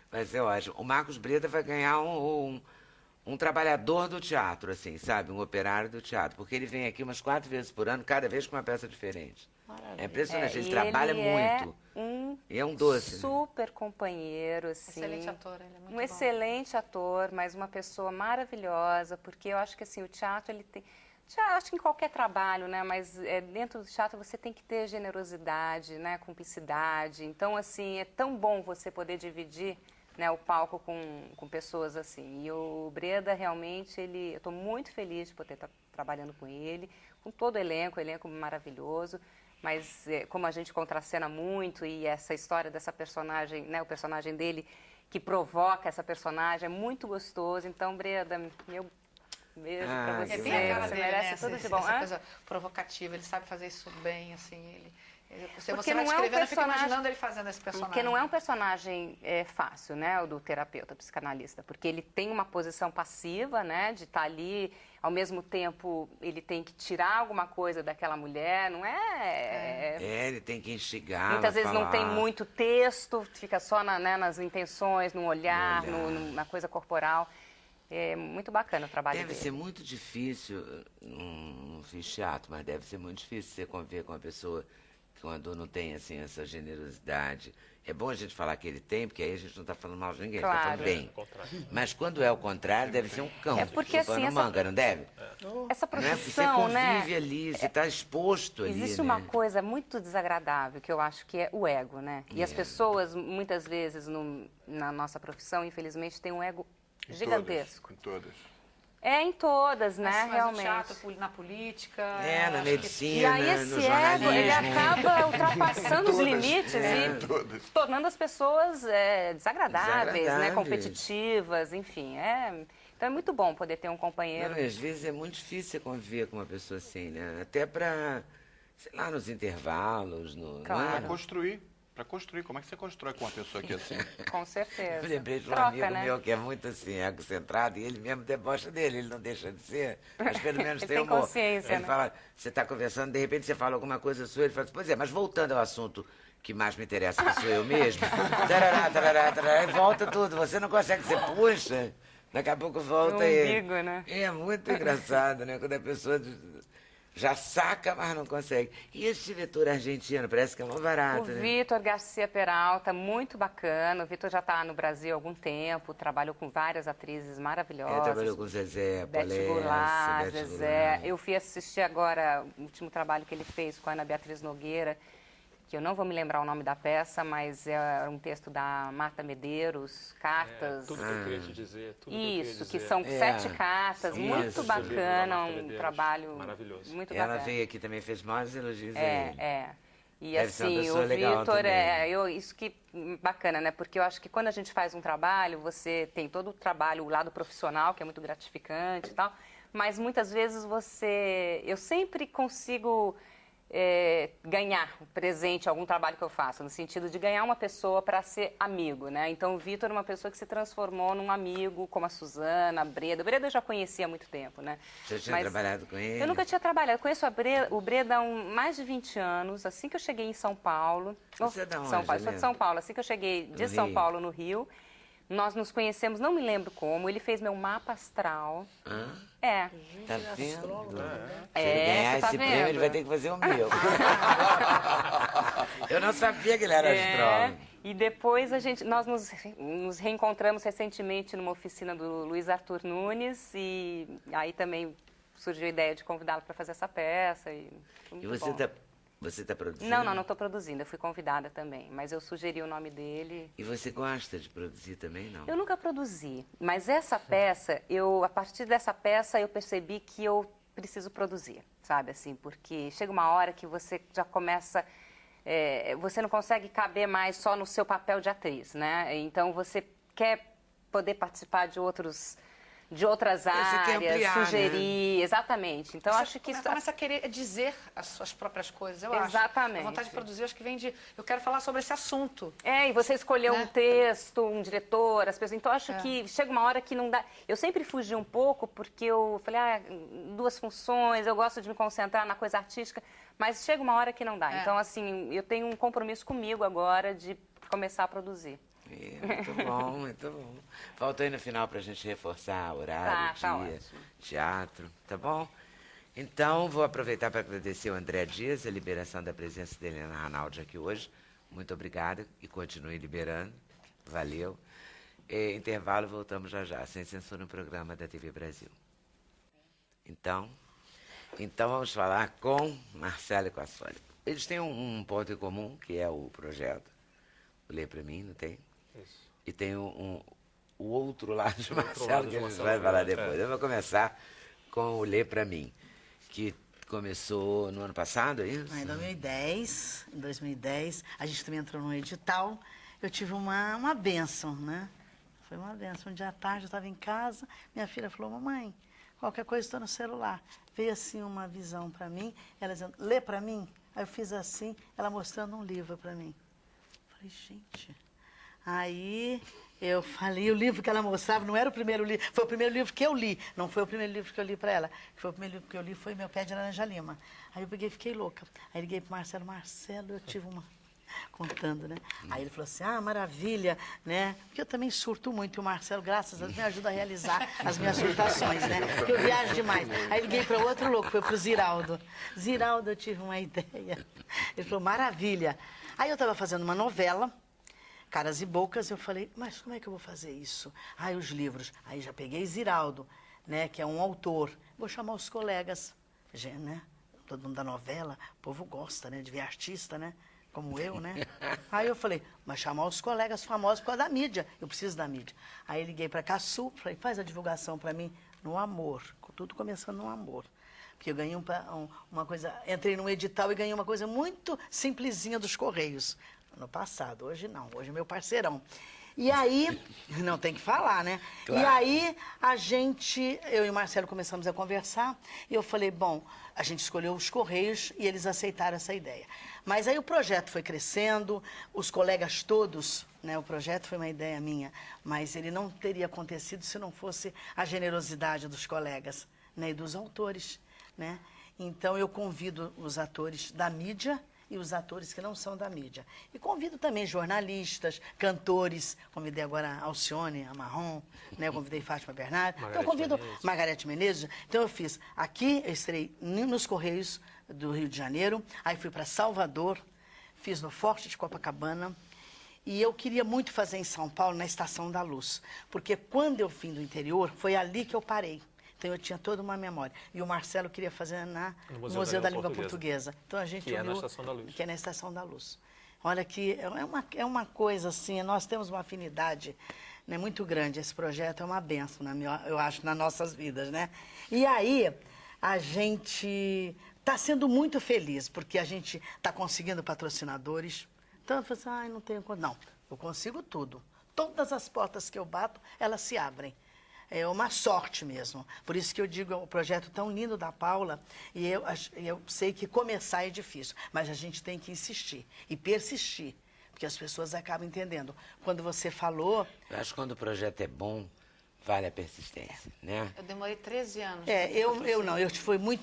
Vai ser ótimo. O Marcos Breda vai ganhar um trabalhador do teatro, assim, sabe? Um operário do teatro. Porque ele vem aqui umas 4 vezes por ano, cada vez com uma peça diferente. Maravilha. É impressionante, ele E trabalha ele muito. E é um doce. Né? Super companheiro, assim. Excelente ator, ele é muito Um bom. excelente ator, mas uma pessoa maravilhosa, porque eu acho que assim, o teatro, ele tem... Acho que em qualquer trabalho, né? Mas dentro do teatro você tem que ter generosidade, né? Cumplicidade. Então, assim, é tão bom você poder dividir, né, o palco com pessoas assim. E o Breda, realmente, eu estou muito feliz de poder estar trabalhando com ele, com todo o elenco maravilhoso. Mas como a gente contracena muito e essa história dessa personagem, né, o personagem dele que provoca essa personagem é muito gostoso. Então, Breda, meu beijo pra você. É bem a cara Você dele, merece né? tudo de Essa bom. coisa provocativa, ele sabe fazer isso bem, assim, Você Porque vai não é um escrevendo, eu fico personagem- imaginando ele fazendo esse personagem. Porque não é um personagem fácil, né, o do terapeuta psicanalista, porque ele tem uma posição passiva, né, de estar ali, ao mesmo tempo ele tem que tirar alguma coisa daquela mulher, não é? Ele tem que instigar. Muitas vezes não tem muito texto, fica só nas intenções, no olhar, na coisa corporal. É muito bacana o trabalho Deve dele. ser muito difícil, não fiz teatro, mas deve ser muito difícil você conviver com uma pessoa que quando não tem assim, essa generosidade. É bom a gente falar que ele tem, porque aí a gente não está falando mal de ninguém, Claro. está falando bem. Mas quando é o contrário, deve ser um cão. É porque, chupando assim, manga, não deve? Essa Não é? Porque você profissão, né? convive ali, você está exposto ali, Existe né? uma coisa muito desagradável que eu acho que é o ego, né? E as pessoas, muitas vezes, na nossa profissão, infelizmente, têm um ego gigantesco. Em todas. Em todas, né? Mas Realmente. no teatro, na política... Na acho que- medicina, E aí no esse ego, jornalismo. ele acaba ultrapassando os Todas. limites e Todas. tornando as pessoas desagradáveis, né? Desagradáveis. Competitivas, enfim. Então Então é muito bom poder ter um companheiro. Não, e às vezes é muito difícil você conviver com uma pessoa assim, né? Até pra, sei lá, nos intervalos, Claro. Para construir. Como é que você constrói com uma pessoa que é assim? Com certeza. Eu lembrei de um Troca, amigo né? meu que é muito assim, egocentrado, e ele mesmo debocha dele, ele não deixa de ser, mas pelo menos Ele tem tem humor. consciência, Ele né? fala, você está conversando, de repente você fala alguma coisa sua, ele fala assim, pois é, mas voltando ao assunto que mais me interessa, que sou eu mesmo, tarará, tarará, tarará, e volta tudo, você não consegue, você puxa, daqui a pouco volta ele. umbigo, né? É muito engraçado, né, quando a pessoa já saca, mas não consegue. E esse diretor argentino, parece que é uma barata, O né? Vitor Garcia Peralta, muito bacana. O Vitor já está no Brasil há algum tempo, trabalhou com várias atrizes maravilhosas. Ele trabalhou com Zezé, Beth Polessa, Goulart, Beth Zezé. Goulart. Eu fui assistir agora o último trabalho que ele fez com a Ana Beatriz Nogueira, que eu não vou me lembrar o nome da peça, mas é um texto da Marta Medeiros, cartas. Tudo que eu queria te dizer, tudo que eu queria Isso, dizer. que são 7 cartas, Sim, muito isso. bacana, Marta um Medeiros, trabalho maravilhoso. muito Ela bacana. veio aqui também, fez mais elogios a ele. E Deve ser uma assim, pessoa o legal Vitor, também. isso que bacana, né? Porque eu acho que quando a gente faz um trabalho, você tem todo o trabalho, o lado profissional, que é muito gratificante e tal, mas muitas vezes eu sempre consigo ganhar presente algum trabalho que eu faço, no sentido de ganhar uma pessoa para ser amigo, né? Então o Vitor é uma pessoa que se transformou num amigo, como a Suzana, a Breda. O Breda eu já conhecia há muito tempo, né? Você tinha trabalhado com ele? Eu nunca tinha trabalhado. Eu conheço o Breda há mais de 20 anos, assim que eu cheguei em São Paulo. Você é da onde, São Paulo, eu sou de Helena? São Paulo. Assim que eu cheguei de São Rio. Paulo, no Rio, nós nos conhecemos, não me lembro como, ele fez meu mapa astral. Hã? É. Tá vendo? Se É, ele ganhar você tá esse prêmio, vendo? ele vai ter que fazer o meu. Eu não sabia que ele era astrólogo. E depois nós nos reencontramos recentemente numa oficina do Luiz Arthur Nunes e aí também surgiu a ideia de convidá-lo para fazer essa peça. E E você tá produzindo? Não estou produzindo, eu fui convidada também, mas eu sugeri o nome dele. E você gosta de produzir também, não? Eu nunca produzi, mas essa peça, a partir dessa peça eu percebi que eu preciso produzir, sabe assim, porque chega uma hora que você já começa, você não consegue caber mais só no seu papel de atriz, né? Então você quer poder participar de outras quer áreas, ampliar, sugerir, exatamente. Então acho que Você isso começa a querer dizer as suas próprias coisas, eu acho. Exatamente. A vontade de produzir, acho que vem de... Eu quero falar sobre esse assunto. E você escolheu Né? um texto, um diretor, as pessoas. Então, acho que chega uma hora que não dá. Eu sempre fugi um pouco, porque eu falei, 2 funções, eu gosto de me concentrar na coisa artística, mas chega uma hora que não dá. Então, assim, eu tenho um compromisso comigo agora de começar a produzir. Muito bom, muito bom. Faltou aí no final pra gente reforçar horário, Tá dia, ótimo. teatro, tá bom? Então, vou aproveitar para agradecer ao André Dias, a liberação da presença dele na Ranaldi aqui hoje. Muito obrigada e continue liberando. Valeu. Intervalo, voltamos já já, sem censura no programa da TV Brasil. Então vamos falar com Marcelo e com a Sônia. Eles têm um ponto em comum, que é o projeto. Lê para mim, não tem? Isso. E tem o outro lado de O outro Marcelo, lado que de a gente Marcelo vai falar Cruz, depois. Eu vou começar com o Lê para mim, que começou no ano passado, é isso? Em 2010, a gente também entrou no edital. Eu tive uma bênção, né? Foi uma bênção. Um dia à tarde, eu estava em casa, minha filha falou, mamãe, qualquer coisa estou no celular. Veio assim uma visão para mim, ela dizendo, lê para mim. Aí eu fiz assim, ela mostrando um livro para mim. Falei, gente... Aí eu falei, o livro que ela mostrava não era o primeiro livro, foi o primeiro livro que eu li, não foi o primeiro livro que eu li para ela. Foi o primeiro livro que eu li, foi Meu Pé de Laranja Lima. Aí eu peguei e fiquei louca. Aí liguei para o Marcelo, eu tive uma... Contando, né? Aí ele falou assim, maravilha, né? Porque eu também surto muito, e o Marcelo, graças a Deus, me ajuda a realizar as minhas surtações, né? Porque eu viajo demais. Aí liguei para outro louco, foi para o Ziraldo. Ziraldo, eu tive uma ideia. Ele falou, maravilha. Aí eu estava fazendo uma novela, Caras e Bocas, eu falei, mas como é que eu vou fazer isso? Aí os livros. Aí já peguei Ziraldo, né, que é um autor. Vou chamar os colegas, né? Todo mundo da novela, o povo gosta, né, de ver artista, né? Como eu, né? Aí eu falei, mas chamar os colegas famosos por causa da mídia. Eu preciso da mídia. Aí liguei para a Caçu, falei, faz a divulgação para mim no Amor. Tudo começando no Amor. Porque eu ganhei uma coisa, entrei num edital e ganhei uma coisa muito simplesinha dos Correios. No passado, hoje não, hoje é meu parceirão. E aí, não tem que falar, né? Claro. E aí, eu e o Marcelo começamos a conversar, e eu falei, bom, a gente escolheu os Correios e eles aceitaram essa ideia. Mas aí o projeto foi crescendo, os colegas todos, né? O projeto foi uma ideia minha, mas ele não teria acontecido se não fosse a generosidade dos colegas, né? E dos autores, né? Então, eu convido os atores da mídia e os atores que não são da mídia. E convido também jornalistas, cantores, convidei agora a Alcione, a Marrom, né? Eu convidei Fátima Bernardes, então eu convido Margarete Menezes. Então eu fiz aqui, eu estrei nos Correios do Rio de Janeiro, aí fui para Salvador, fiz no Forte de Copacabana, e eu queria muito fazer em São Paulo, na Estação da Luz, porque quando eu vim do interior, foi ali que eu parei. Então, eu tinha toda uma memória. E o Marcelo queria fazer no Museu da Língua Portuguesa. Então, a gente que é na Estação da Luz. Que é na Estação da Luz. Olha que é uma coisa assim, nós temos uma afinidade, né, muito grande. Esse projeto é uma benção, eu acho, nas nossas vidas, né? E aí, a gente está sendo muito feliz, porque a gente está conseguindo patrocinadores. Então, eu falei assim, não tenho... Não, eu consigo tudo. Todas as portas que eu bato, elas se abrem. É uma sorte mesmo. Por isso que eu digo, é um projeto tão lindo da Paula, e eu sei que começar é difícil, mas a gente tem que insistir e persistir, porque as pessoas acabam entendendo. Quando você falou... Eu acho que quando o projeto é bom, vale a persistência, né? Eu demorei 13 anos.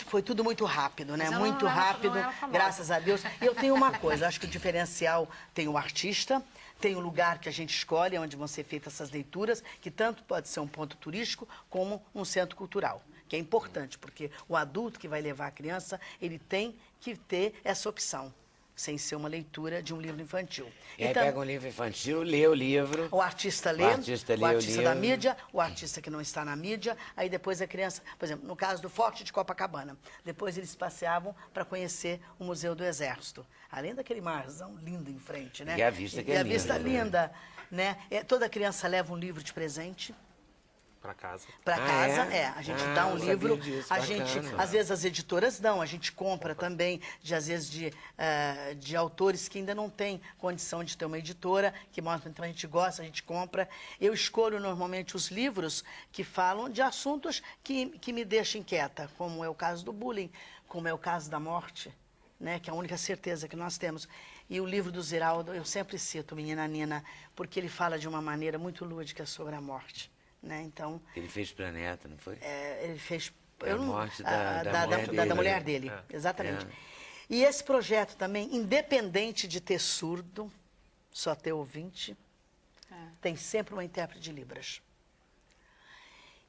Foi tudo muito rápido, né? Mas Muito rápido, não era famosa. graças a Deus. E eu tenho uma coisa, acho que o diferencial tem o artista, tem o lugar que a gente escolhe, onde vão ser feitas essas leituras, que tanto pode ser um ponto turístico como um centro cultural, que é importante, porque o adulto que vai levar a criança, ele tem que ter essa opção, sem ser uma leitura de um livro infantil. E aí pega um livro infantil, lê o livro. O artista lê, o artista da mídia, o artista que não está na mídia, aí depois a criança, por exemplo, no caso do Forte de Copacabana, depois eles passeavam para conhecer o Museu do Exército. Além daquele marzão lindo em frente, né? E a vista que é linda. E a vista linda, né? Toda criança leva um livro de presente. Para casa. Para casa, a gente dá um livro, disso, a gente, às vezes as editoras dão, a gente compra também, às vezes de autores que ainda não têm condição de ter uma editora, que mostram, então a gente gosta, a gente compra. Eu escolho normalmente os livros que falam de assuntos que me deixam inquieta, como é o caso do bullying, como é o caso da morte, né, que é a única certeza que nós temos. E o livro do Ziraldo, eu sempre cito Menina Nina, porque ele fala de uma maneira muito lúdica sobre a morte. Né? Então, ele fez Planeta, não foi? Ele fez a morte da mulher dele, exatamente. E esse projeto também, independente de ter surdo, só ter ouvinte, tem sempre uma intérprete de Libras.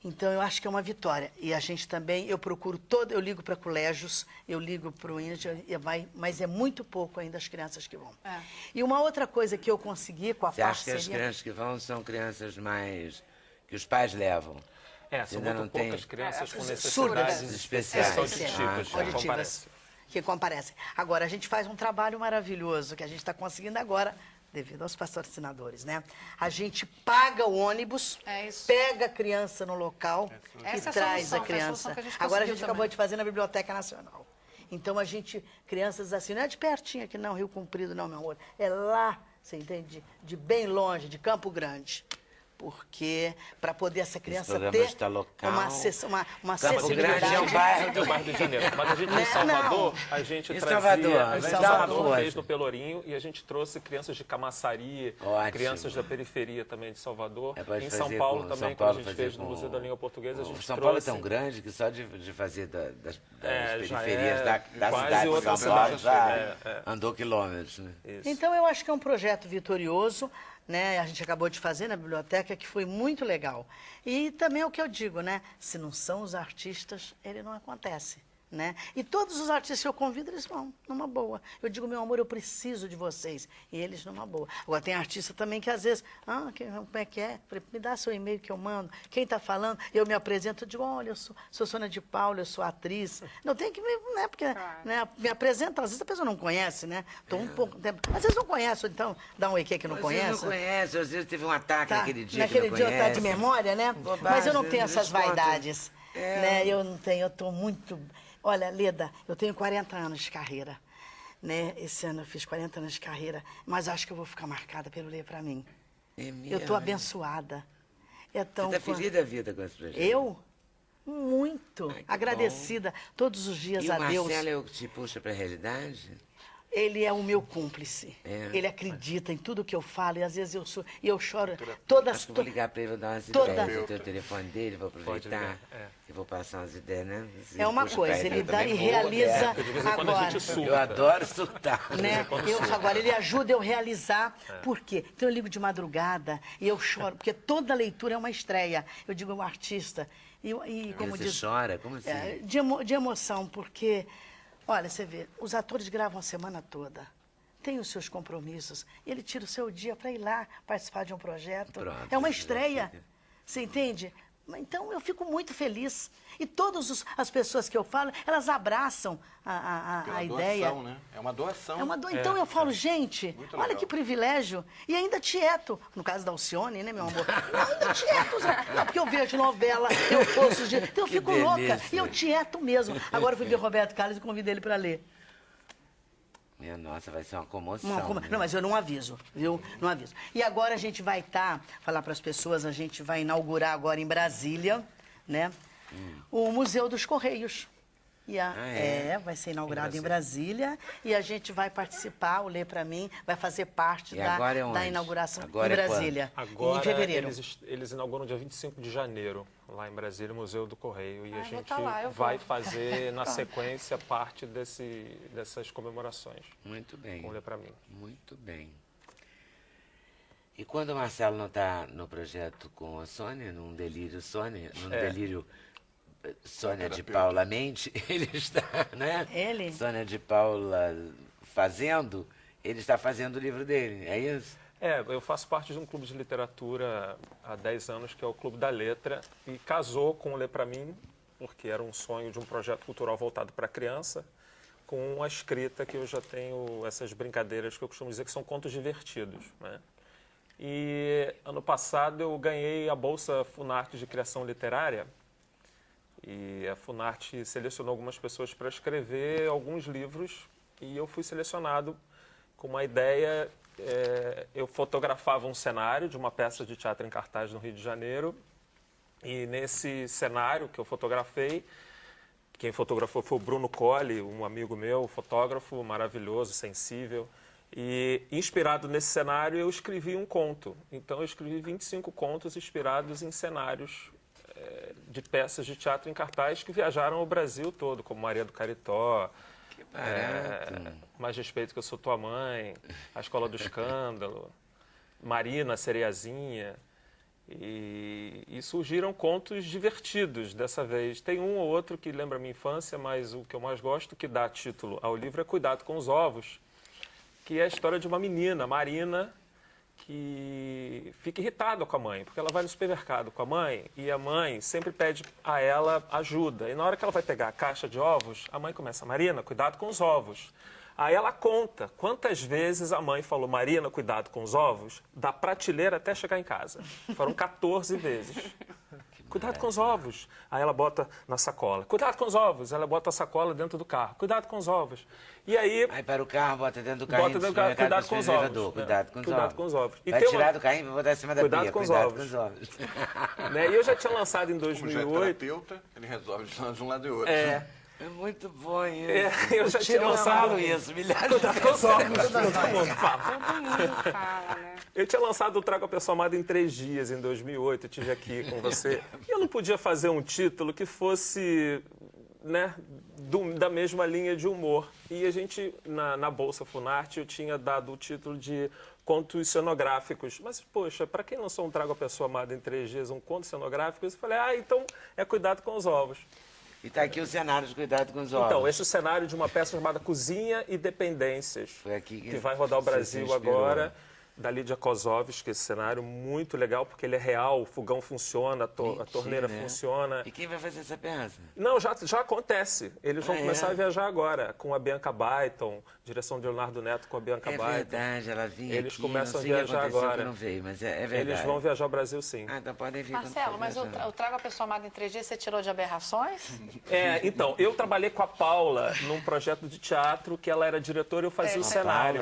Então, eu acho que é uma vitória. E a gente também, eu ligo para colégios, eu ligo para o Índia, mas é muito pouco ainda as crianças que vão. E uma outra coisa que eu consegui com a parceria... Você acha que as crianças que vão são crianças mais... que os pais levam? São muito poucas crianças com necessidades surdas, especiais, auditivas, que comparecem. Agora, a gente faz um trabalho maravilhoso, que a gente está conseguindo agora, devido aos patrocinadores, né? A gente paga o ônibus, pega a criança no local e traz a criança. Agora a gente acabou de fazer na Biblioteca Nacional. Então, crianças assim, não é de pertinho aqui não, Rio Comprido não, meu amor. É lá, você entende? De bem longe, de Campo Grande. Porque, para poder essa criança ter uma acessibilidade... Grande é um bairro do Rio de Janeiro. Mas a gente em Salvador, a gente fez no Pelourinho e a gente trouxe crianças de Camaçari, crianças da periferia também de Salvador. Em São Paulo também, que a gente fez no Museu da Língua Portuguesa, a gente trouxe... São Paulo é tão grande que só de fazer das periferias da cidade de São Paulo já andou quilômetros. Né? Então, eu acho que é um projeto vitorioso, né? A gente acabou de fazer na biblioteca, que foi muito legal. E também é o que eu digo, né? Se não são os artistas, ele não acontece. Né? E todos os artistas que eu convido, eles vão numa boa. Eu digo, meu amor, eu preciso de vocês. E eles numa boa. Agora, tem artista também que às vezes, como é que é? Me dá seu e-mail que eu mando. Quem está falando? Eu me apresento, eu digo, olha, eu sou Sônia de Paula, eu sou atriz. Não tem que né? Porque me apresenta, às vezes a pessoa não conhece, né? Estou um pouco tempo. Às vezes não conhece, então dá um que não conhece. Às vezes não conhece, às vezes teve um ataque naquele dia. Naquele que dia não está de memória, né? Bobagem, mas eu não tenho essas vaidades. Né? Eu não tenho, eu estou muito... Olha, Leda, eu tenho 40 anos de carreira, né? Esse ano eu fiz 40 anos de carreira, mas acho que eu vou ficar marcada pelo Lê para mim. Eu estou abençoada. Você está feliz da vida com esse projeto? Eu? Muito. Agradecida todos os dias a Deus. E o Marcelo é o que te puxa para a realidade? Ele é o meu cúmplice. Ele acredita em tudo que eu falo e às vezes eu choro todas... Acho que vou ligar para ele, vou dar umas ideias. Eu tenho o telefone dele, vou aproveitar e vou passar umas ideias, né? É uma coisa, ele dá e realiza agora. Eu adoro surtar. Né? Agora, ele ajuda eu a realizar. Por quê? Então eu ligo de madrugada e eu choro, porque toda leitura é uma estreia. Eu digo, um artista. E como você diz, chora? Como assim? De emoção, porque... Olha, você vê, os atores gravam a semana toda, têm os seus compromissos, ele tira o seu dia para ir lá participar de um projeto. Pronto, é uma estreia, você entende? Então, eu fico muito feliz. E todas as pessoas que eu falo, elas abraçam a ideia. Doação, né? É uma doação. Então, eu falo, gente, olha que privilégio. E ainda tieto, no caso da Alcione, né, meu amor? Ainda tieto. Não, porque eu vejo novela, eu ouço os dias. Então, eu fico louca. E eu tieto mesmo. Agora, eu fui ver Roberto Carlos e convidei ele para ler. Minha nossa, vai ser uma comoção. Não, mas eu não aviso, viu? Não aviso. E agora a gente vai falar para as pessoas, a gente vai inaugurar agora em Brasília, né? O Museu dos Correios. Vai ser inaugurado em Brasília e a gente vai participar, o Lê para mim, vai fazer parte da inauguração em Brasília, agora, em fevereiro. Eles inauguram dia 25 de janeiro, lá em Brasília, o Museu do Correio. E a gente vai fazer, na sequência, parte dessas comemorações. Muito bem. Com o Lê para mim. Muito bem. E quando o Marcelo não está no projeto com a Sônia, num delírio Sônia de Paula Mente, ele está, né? Sônia de Paula ele está fazendo o livro dele, é isso? Eu faço parte de um clube de literatura há 10 anos, que é o Clube da Letra, e casou com o Lê para mim, porque era um sonho de um projeto cultural voltado para a criança, com a escrita que eu já tenho essas brincadeiras que eu costumo dizer que são contos divertidos, né? E ano passado eu ganhei a Bolsa Funarte de Criação Literária, e a Funarte selecionou algumas pessoas para escrever alguns livros e eu fui selecionado com uma ideia. Eu fotografava um cenário de uma peça de teatro em cartaz no Rio de Janeiro e nesse cenário que eu fotografei, quem fotografou foi o Bruno Colli, um amigo meu, fotógrafo maravilhoso, sensível. E inspirado nesse cenário eu escrevi um conto. Então eu escrevi 25 contos inspirados em cenários de peças de teatro em cartaz que viajaram o Brasil todo, como Maria do Caritó, Mais Respeito que Eu Sou Tua Mãe, A Escola do Escândalo, Marina, Sereiazinha. E surgiram contos divertidos dessa vez. Tem um ou outro que lembra a minha infância, mas o que eu mais gosto, que dá título ao livro, é Cuidado com os Ovos, que é a história de uma menina, Marina, que fica irritada com a mãe, porque ela vai no supermercado com a mãe e a mãe sempre pede a ela ajuda. E na hora que ela vai pegar a caixa de ovos, a mãe começa, Marina, cuidado com os ovos. Aí ela conta quantas vezes a mãe falou, Marina, cuidado com os ovos, da prateleira até chegar em casa. Foram 14 vezes. Cuidado com os ovos. Aí ela bota na sacola. Cuidado com os ovos. Ela bota a sacola dentro do carro. Cuidado com os ovos. E aí... Aí para o carro, bota dentro do carro. Bota dentro do carro. Cuidado com os ovos. Cuidado com os ovos. E vai tirar do carrinho para botar em cima da pia. Cuidado com os ovos. Né? E eu já tinha lançado em 2008... Como terapeuta, ele resolve de um lado e outro. É muito bom isso. Eu já tinha lançado isso. Cuidado com os ovos. Todo mundo fala, né? Eu tinha lançado o Trago a Pessoa Amada em 3 dias, em 2008, eu estive aqui com você. E eu não podia fazer um título que fosse, né, da mesma linha de humor. E a gente, na Bolsa Funarte, eu tinha dado o título de contos cenográficos. Mas, poxa, para quem lançou um Trago a Pessoa Amada em 3 dias, um conto cenográfico, eu falei, então é Cuidado com os Ovos. E está aqui o cenário de Cuidado com os Ovos. Então, esse é o cenário de uma peça chamada Cozinha e Dependências, foi aqui que vai rodar o Brasil agora, da Lídia Kozovski, esse cenário muito legal, porque ele é real, o fogão funciona, a torneira funciona. E quem vai fazer essa peça? Não, já acontece. Eles vão começar a viajar agora, com a Bianca Baiton, direção de Leonardo Neto com a Bianca Baiton. É verdade, ela vinha Eles aqui, começam a viajar agora. Não veio, mas é verdade. Eles vão viajar ao Brasil, sim. Então podem vir. Marcelo, mas o Trago a Pessoa Amada em 3 dias, você tirou de Aberrações? Então, eu trabalhei com a Paula num projeto de teatro, que ela era diretora e eu fazia o cenário.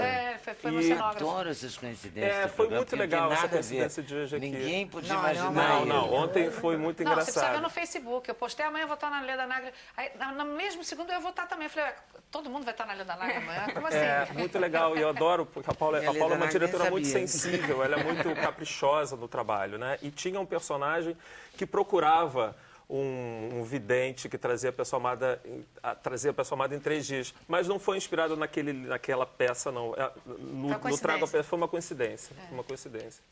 Foi no cenógrafo. Adoro essas coincidências. coincidência do Foi programa, muito porque não legal tem essa nada a ver. coincidência de hoje aqui. Ninguém podia Não, imaginar Não, isso. ontem foi muito Não, você precisa ver engraçado. no Facebook. Eu postei amanhã, eu vou estar na Leda Nagra. Aí, no mesmo segundo, eu vou estar também. Eu falei, todo mundo vai estar na Leda Nagra amanhã? Como assim? Muito legal. E eu adoro, porque a Paula é uma Nagra diretora nem muito sabia. sensível, ela é muito caprichosa no trabalho, né? E tinha um personagem que procurava um vidente que trazia a pessoa amada em 3 dias. Mas não foi inspirado naquela peça, não. No Trago a Peça foi uma coincidência. Uma coincidência.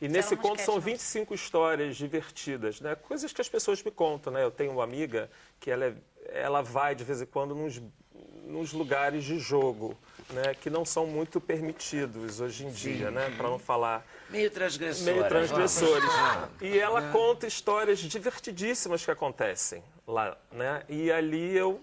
E nesse conto são 25 histórias divertidas, né? Coisas que as pessoas me contam, né? Eu tenho uma amiga que ela vai de vez em quando nos lugares de jogo, né? Que não são muito permitidos hoje em dia, né? Para não falar... Meio transgressores. Meio transgressores. E ela conta histórias divertidíssimas que acontecem lá, né? E ali eu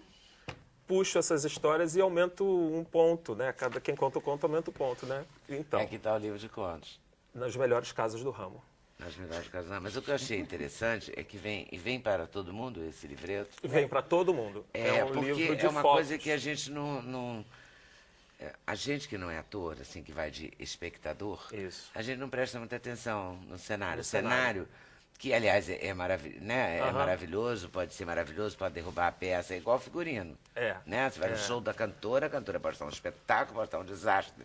puxo essas histórias e aumento um ponto, né? Quem conta o conto aumenta o ponto, né? Então, Aqui está o livro de contos. nas melhores casas do ramo. Nas melhores casas. Não, mas o que eu achei interessante é que vem para todo mundo esse livreto. Vem para todo mundo. É um porque livro de é uma fotos. coisa que a gente não a gente que não é ator, assim, que vai de espectador, Isso. a gente não presta muita atenção no cenário. O cenário, que aliás é maravilhoso, pode ser maravilhoso, pode derrubar a peça, é igual figurino. Né? Você vai no show da cantora, a cantora pode estar um espetáculo, pode estar um desastre.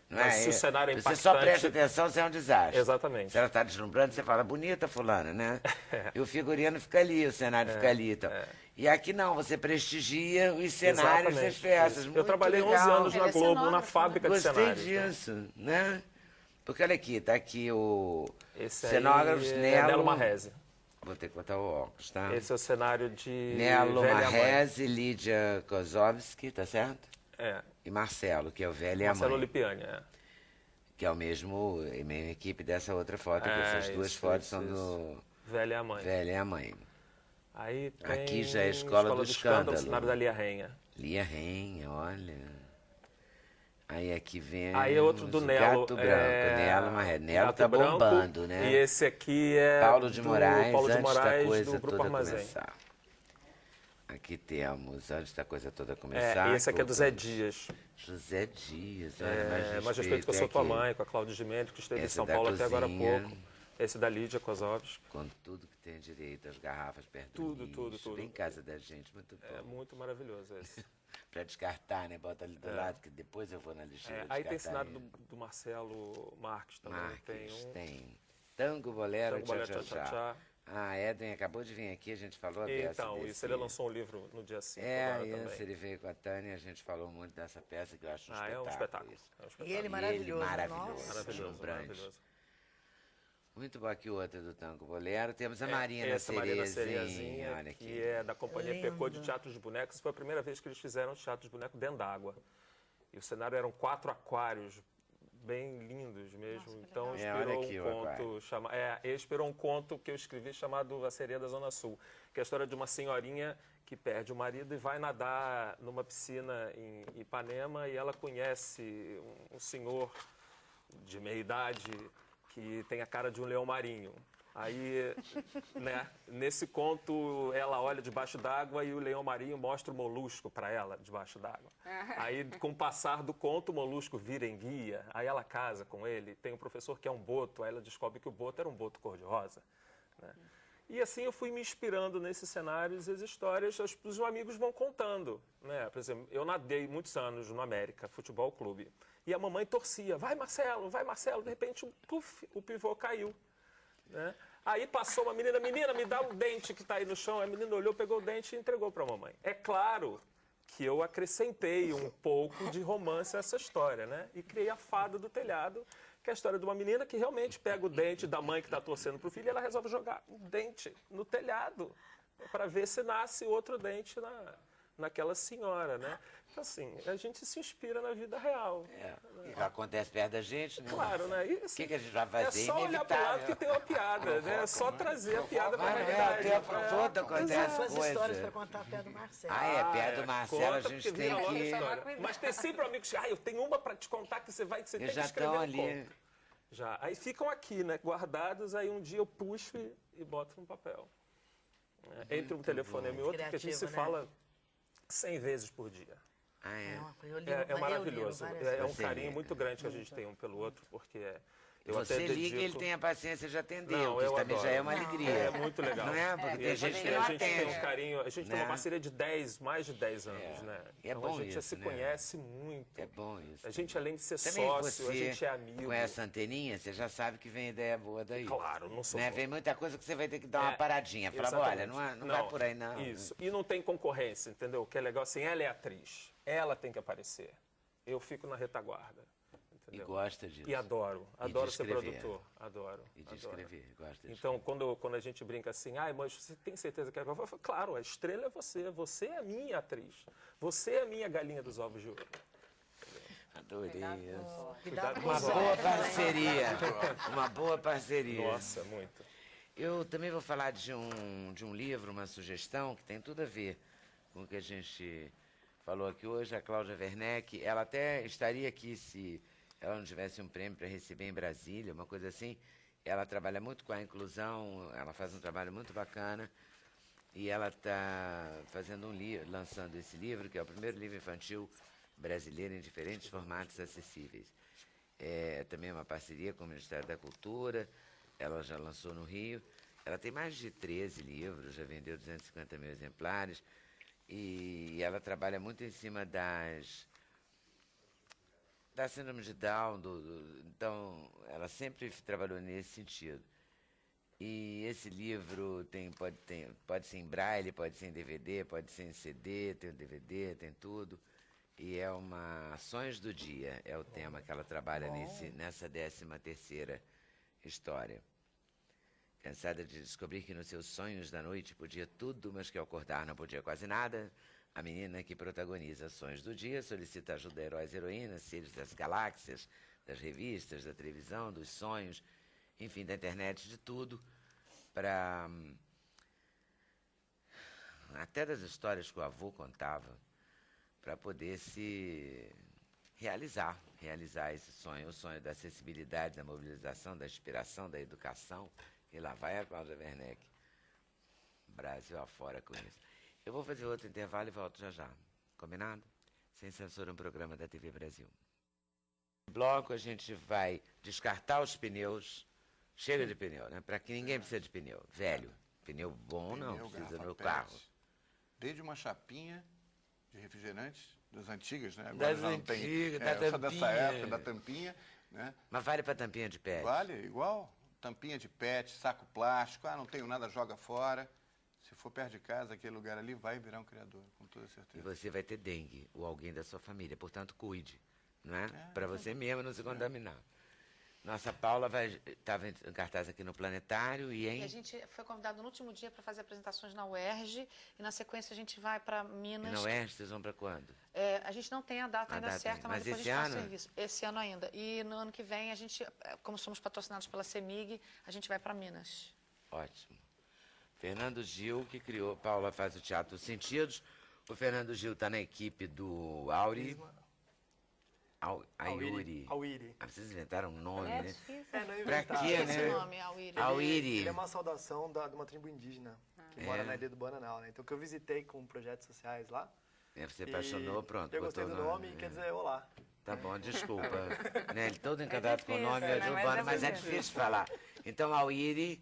Não Mas se o cenário é você só impactante- presta atenção se é um desastre. Exatamente. Se ela está deslumbrando, você fala, bonita fulana, né? E o figurino fica ali, o cenário fica ali. Então. E aqui não, você prestigia os cenários das peças. Eu trabalhei 11 anos na Globo, na fábrica de cenários. Gostei disso, né? Porque olha aqui, tá aqui o Esse cenógrafo aí Nelo... Nelo Marrese. Vou ter que botar o óculos, tá? Esse é o cenário de Nelo Velha Mãe. Marrese, Lídia Kozovski, tá certo? É. E Marcelo, que é o Velho e a Marcelo Mãe. Lipiani, Que é a mesma equipe dessa outra foto, que essas duas fotos são do Velha e a Mãe. Velha e a Mãe. Aí tem Aqui já é a Escola do Escândalo. o cenário da Lia Renha. Lia Renha, olha. Aí aqui vem Aí é outro do Nelo. Gato Branco, Nelo Marrese. Nelo Gato tá Branco, bombando, né? E esse aqui é Paulo de do Moraes, Paulo de antes da Moraes, coisa do Grupo toda Armazém. começar. Aqui temos, antes da coisa toda começar... E esse aqui é do Zé Dias. José Dias, olha, mais respeito com a sua tua mãe, com a Cláudia Gimenez, que esteve em São Paulo até agora há pouco. Esse da Lídia Kozovski. Com tudo que tem direito, as garrafas perto Tudo, do tudo, lixo, tudo. bem casa da gente, muito bom. É muito maravilhoso esse. Pra descartar, né? Bota ali do lado, que depois eu vou na lixeira Aí tem descartar cenário ele. do Marcelo Marques também. Tem Tango, Bolero, Tango, Bolero, Tchá, Tchá, Tchá, Tchá. Tchá. Ah, Edwin acabou de vir aqui, a gente falou a beça Então, desse... isso, ele lançou um livro no dia 5 É, agora isso, também. ele veio com a Tânia, a gente falou muito dessa peça, que eu acho um espetáculo. É um espetáculo. Isso. É um espetáculo. E ele maravilhoso. maravilhoso, Nossa. deslumbrante. Maravilhoso. Muito bom aqui o outro do Tango Bolero. Temos a Marina Marina Cerezinha, olha aqui. que é da companhia Lindo. Pecô de Teatro de Bonecos. Foi a primeira vez que eles fizeram teatro de boneco dentro d'água. E o cenário eram 4 aquários bem lindos mesmo. Então olha inspirou aqui o um aquário. conto inspirou um conto que eu escrevi chamado A Sereia da Zona Sul, que é a história de uma senhorinha que perde o marido e vai nadar numa piscina em Ipanema e ela conhece um senhor de meia idade que tem a cara de um leão marinho. Aí, né, nesse conto, ela olha debaixo d'água e o leão marinho mostra o molusco para ela debaixo d'água. Aí, com o passar do conto, o molusco vira enguia. Aí ela casa com ele. Tem um professor que é um boto. Aí ela descobre que o boto era um boto cor-de-rosa. Né? E assim eu fui me inspirando nesses cenários e as histórias, os amigos vão contando. Né? Por exemplo, eu nadei muitos anos no América Futebol Clube. E a mamãe torcia, vai Marcelo, de repente, puf, o pivô caiu. Né? Aí passou uma menina, me dá um dente que está aí no chão. A menina olhou, pegou o dente e entregou para a mamãe. É claro que eu acrescentei um pouco de romance a essa história, né? E criei a Fada do Telhado, que é a história de uma menina que realmente pega o dente da mãe que está torcendo para o filho e ela resolve jogar um dente no telhado para ver se nasce outro dente naquela senhora, né? Então, assim, a gente se inspira na vida real. E acontece perto da gente, né? Claro, né? E, assim, O que a gente vai fazer? é só olhar para o lado que tem uma piada, né? É só trazer a piada para a realidade. O tempo todo acontece Suas coisa. histórias para contar perto do Marcelo. Perto do Marcelo a Conta, gente porque tem vira logo a que... história. Mas tem sempre um amigo que eu tenho uma para te contar que você tem que já escrever estão no ali. conto. Já. Aí ficam aqui, né? Guardados, aí um dia eu puxo e boto no papel. Entre um telefonema e outro, porque a gente se Criativo, né? fala 100 vezes por dia. Ah, é? É maravilhoso. É um carinho muito grande que a gente tem um pelo outro, porque... Você liga e ele tem a paciência de atender, não, que também já é uma alegria. É muito legal. Não é? Porque tem gente que a não gente atende. tem um carinho, a gente tem uma parceria de mais de 10 anos, né? E é então bom a gente já se conhece muito. É bom isso. A gente, além de ser também sócio, a gente é amigo. Com essa anteninha, você já sabe que vem ideia boa daí. Claro, não sou. Né? Vem muita coisa que você vai ter que dar uma paradinha. Falar, olha, não vai por aí não. Isso. E não tem concorrência, entendeu? O que é legal assim, ela é atriz. Ela tem que aparecer. Eu fico na retaguarda. Entendeu? E gosta disso. E adoro ser produtor. Adoro. E de escrever, gosta disso. Então, quando a gente brinca assim, mas você tem certeza que é... Eu falo, claro, a estrela é você é a minha atriz, você é a minha galinha dos ovos de ouro. Adorei isso. Uma boa parceria. Uma boa parceria. Nossa, muito. Eu também vou falar de um livro, uma sugestão, que tem tudo a ver com o que a gente falou aqui hoje. A Cláudia Werneck, ela até estaria aqui se ela não tivesse um prêmio para receber em Brasília, uma coisa assim. Ela trabalha muito com a inclusão, ela faz um trabalho muito bacana. E ela está fazendo lançando esse livro, que é o primeiro livro infantil brasileiro em diferentes formatos acessíveis. É também uma parceria com o Ministério da Cultura, ela já lançou no Rio. Ela tem mais de 13 livros, já vendeu 250 mil exemplares, e ela trabalha muito em cima da síndrome de Down, então ela sempre trabalhou nesse sentido. E esse livro pode ser em braille, pode ser em DVD, pode ser em CD, tem o DVD, tem tudo. E é Sonhos do Dia, é o tema que ela trabalha nessa 13ª história. Cansada de descobrir que nos seus sonhos da noite podia tudo, mas que ao acordar não podia quase nada, a menina que protagoniza Sonhos do Dia solicita ajuda a heróis e heroínas, seres das galáxias, das revistas, da televisão, dos sonhos, enfim, da internet, de tudo, até das histórias que o avô contava, para poder se realizar esse sonho, o sonho da acessibilidade, da mobilização, da inspiração, da educação. E lá vai a Cláudia Werneck, Brasil afora com isso. Eu vou fazer outro intervalo e volto já. Combinado? Sem censura, um programa da TV Brasil. No bloco a gente vai descartar os pneus. Chega de pneu, né? Para que ninguém precisa de pneu. Velho. Pneu bom não precisa no carro. Desde uma chapinha de refrigerantes, das antigas, né? Agora das antigas, da tampinha. Dessa época, da tampinha, né? Mas vale para tampinha de PET? Vale, igual. Tampinha de PET, saco plástico, não tenho nada, joga fora. Se for perto de casa, aquele lugar ali vai virar um criador, com toda certeza. E você vai ter dengue, ou alguém da sua família, portanto, cuide, não é? Para você mesmo não se contaminar. Nossa Paula estava em cartaz aqui no Planetário e a gente foi convidado no último dia para fazer apresentações na UERJ e na sequência a gente vai para Minas. E na UERJ vocês vão para quando? A gente não tem a data ainda certa, mas depois a gente faz o serviço. Esse ano ainda. E no ano que vem a gente, como somos patrocinados pela CEMIG, a gente vai para Minas. Ótimo. Fernando Gil, que criou, Paula faz o Teatro Sentidos. O Fernando Gil está na equipe do Auri. Auri. Vocês inventaram um nome, né? Não pra quê, né? Esse nome, Auri. Ele é uma saudação de uma tribo indígena que mora na Ilha do Bananal, né? Então, que eu visitei com projetos sociais lá. Você apaixonou, pronto. Eu gostei do nome e quer dizer olá. Tá bom, desculpa. Né? Ele todo encantado com o nome, mas é difícil de falar. Então, auiri.com.br,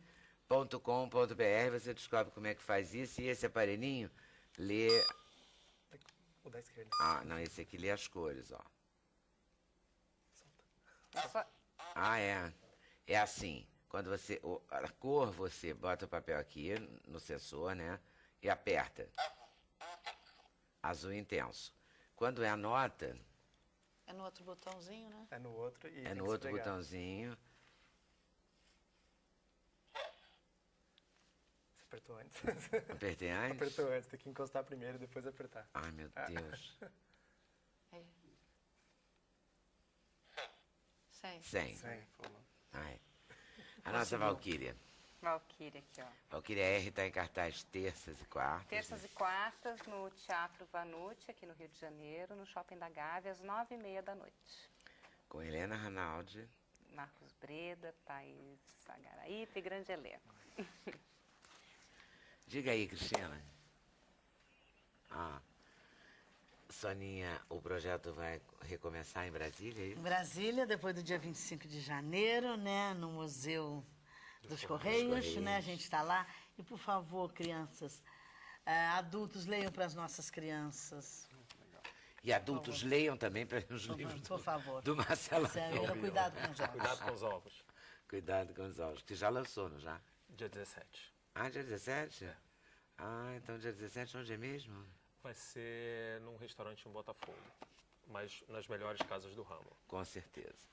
você descobre como é que faz isso. E esse aparelhinho lê... O da esquerda. Não, esse aqui lê as cores, ó. É assim. Quando a cor, você bota o papel aqui no sensor, né? E aperta. Azul intenso. Quando é a nota... É no outro botãozinho, né? É no outro e é no outro botãozinho. Você apertou antes. Apertei antes? Apertou antes. Tem que encostar primeiro e depois apertar. Ai, meu Deus. 100. A nossa Valquíria. Valquíria aqui, ó. Valquíria R está em cartaz terças e quartas. Terças e quartas no Teatro Vanucci, aqui no Rio de Janeiro, no Shopping da Gávea, às 9h30 da noite. Com Helena Ranaldi. Marcos Breda, Thaís Sagaraípe e grande elenco. Diga aí, Cristina. Soninha, o projeto vai recomeçar em Brasília, é isso? Em Brasília, depois do dia 25 de janeiro, né, no Museu dos Correios, né, a gente está lá. E, por favor, crianças, adultos, leiam para as nossas crianças. E adultos leiam também para os livros por favor. do Marcelo. Cuidado com os ovos. Cuidado com os ovos. Cuidado com os ovos, que já lançou, não já? Dia 17. Ah, dia 17? Ah, então dia 17 onde é mesmo? Vai ser num restaurante em Botafogo, mas nas melhores casas do ramo. Com certeza.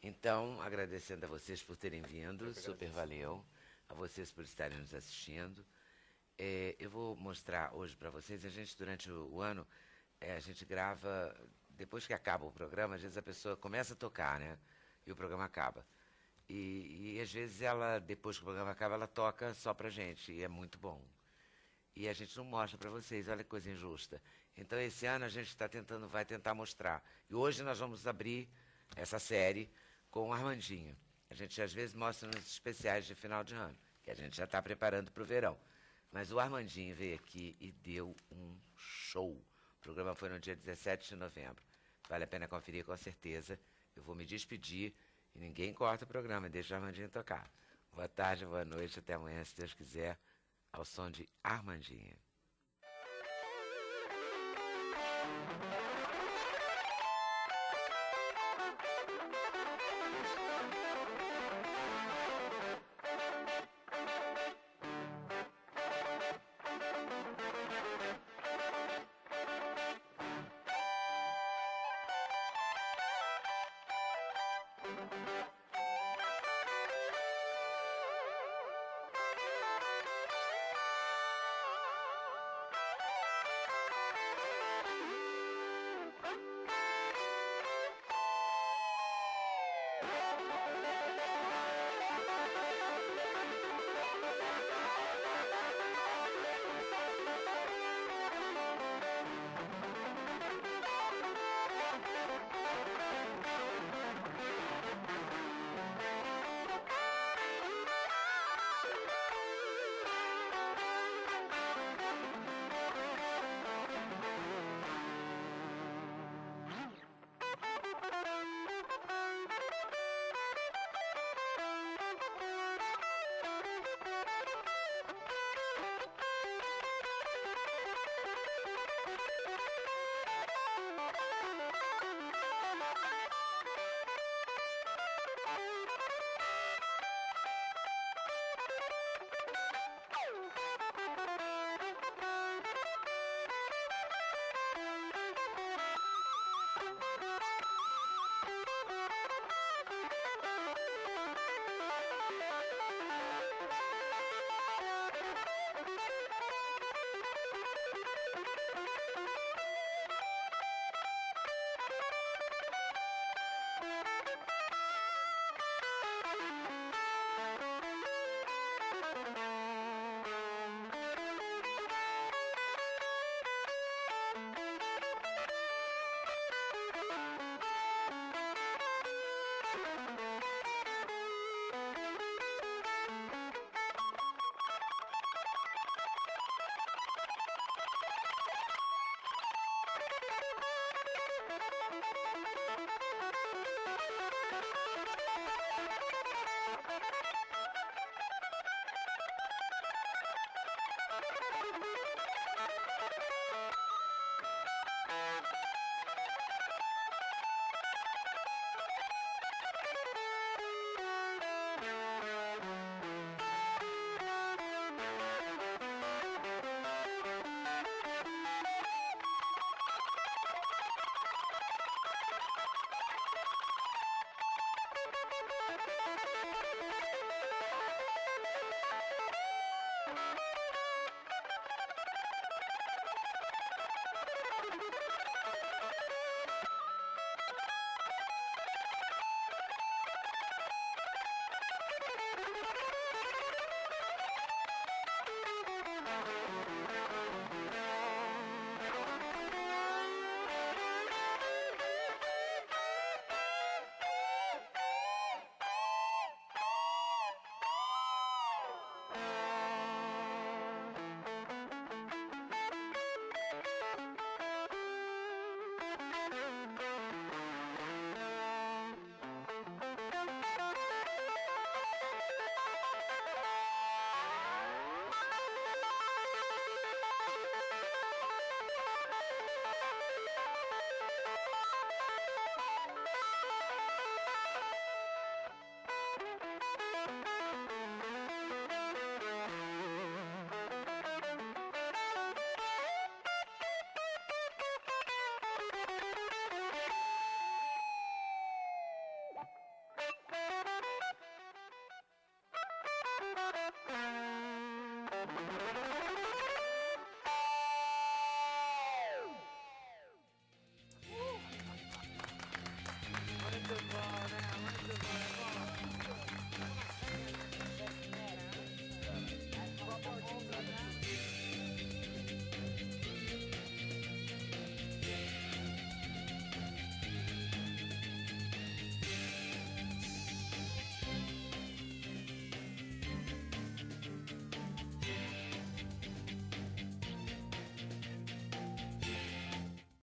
Então, agradecendo a vocês por terem vindo, super valeu. A vocês por estarem nos assistindo. Eu vou mostrar hoje para vocês, a gente durante o ano, a gente grava, depois que acaba o programa, às vezes a pessoa começa a tocar, né? E o programa acaba. E às vezes ela, depois que o programa acaba, ela toca só pra gente, e é muito bom. E a gente não mostra para vocês, olha que coisa injusta. Então esse ano a gente vai tentar mostrar. E hoje nós vamos abrir essa série com o Armandinho. A gente às vezes mostra nos especiais de final de ano, que a gente já está preparando para o verão. Mas o Armandinho veio aqui e deu um show. O programa foi no dia 17 de novembro. Vale a pena conferir com certeza. Eu vou me despedir e ninguém corta o programa, deixa o Armandinho tocar. Boa tarde, boa noite, até amanhã, se Deus quiser, ao som de Armandinho.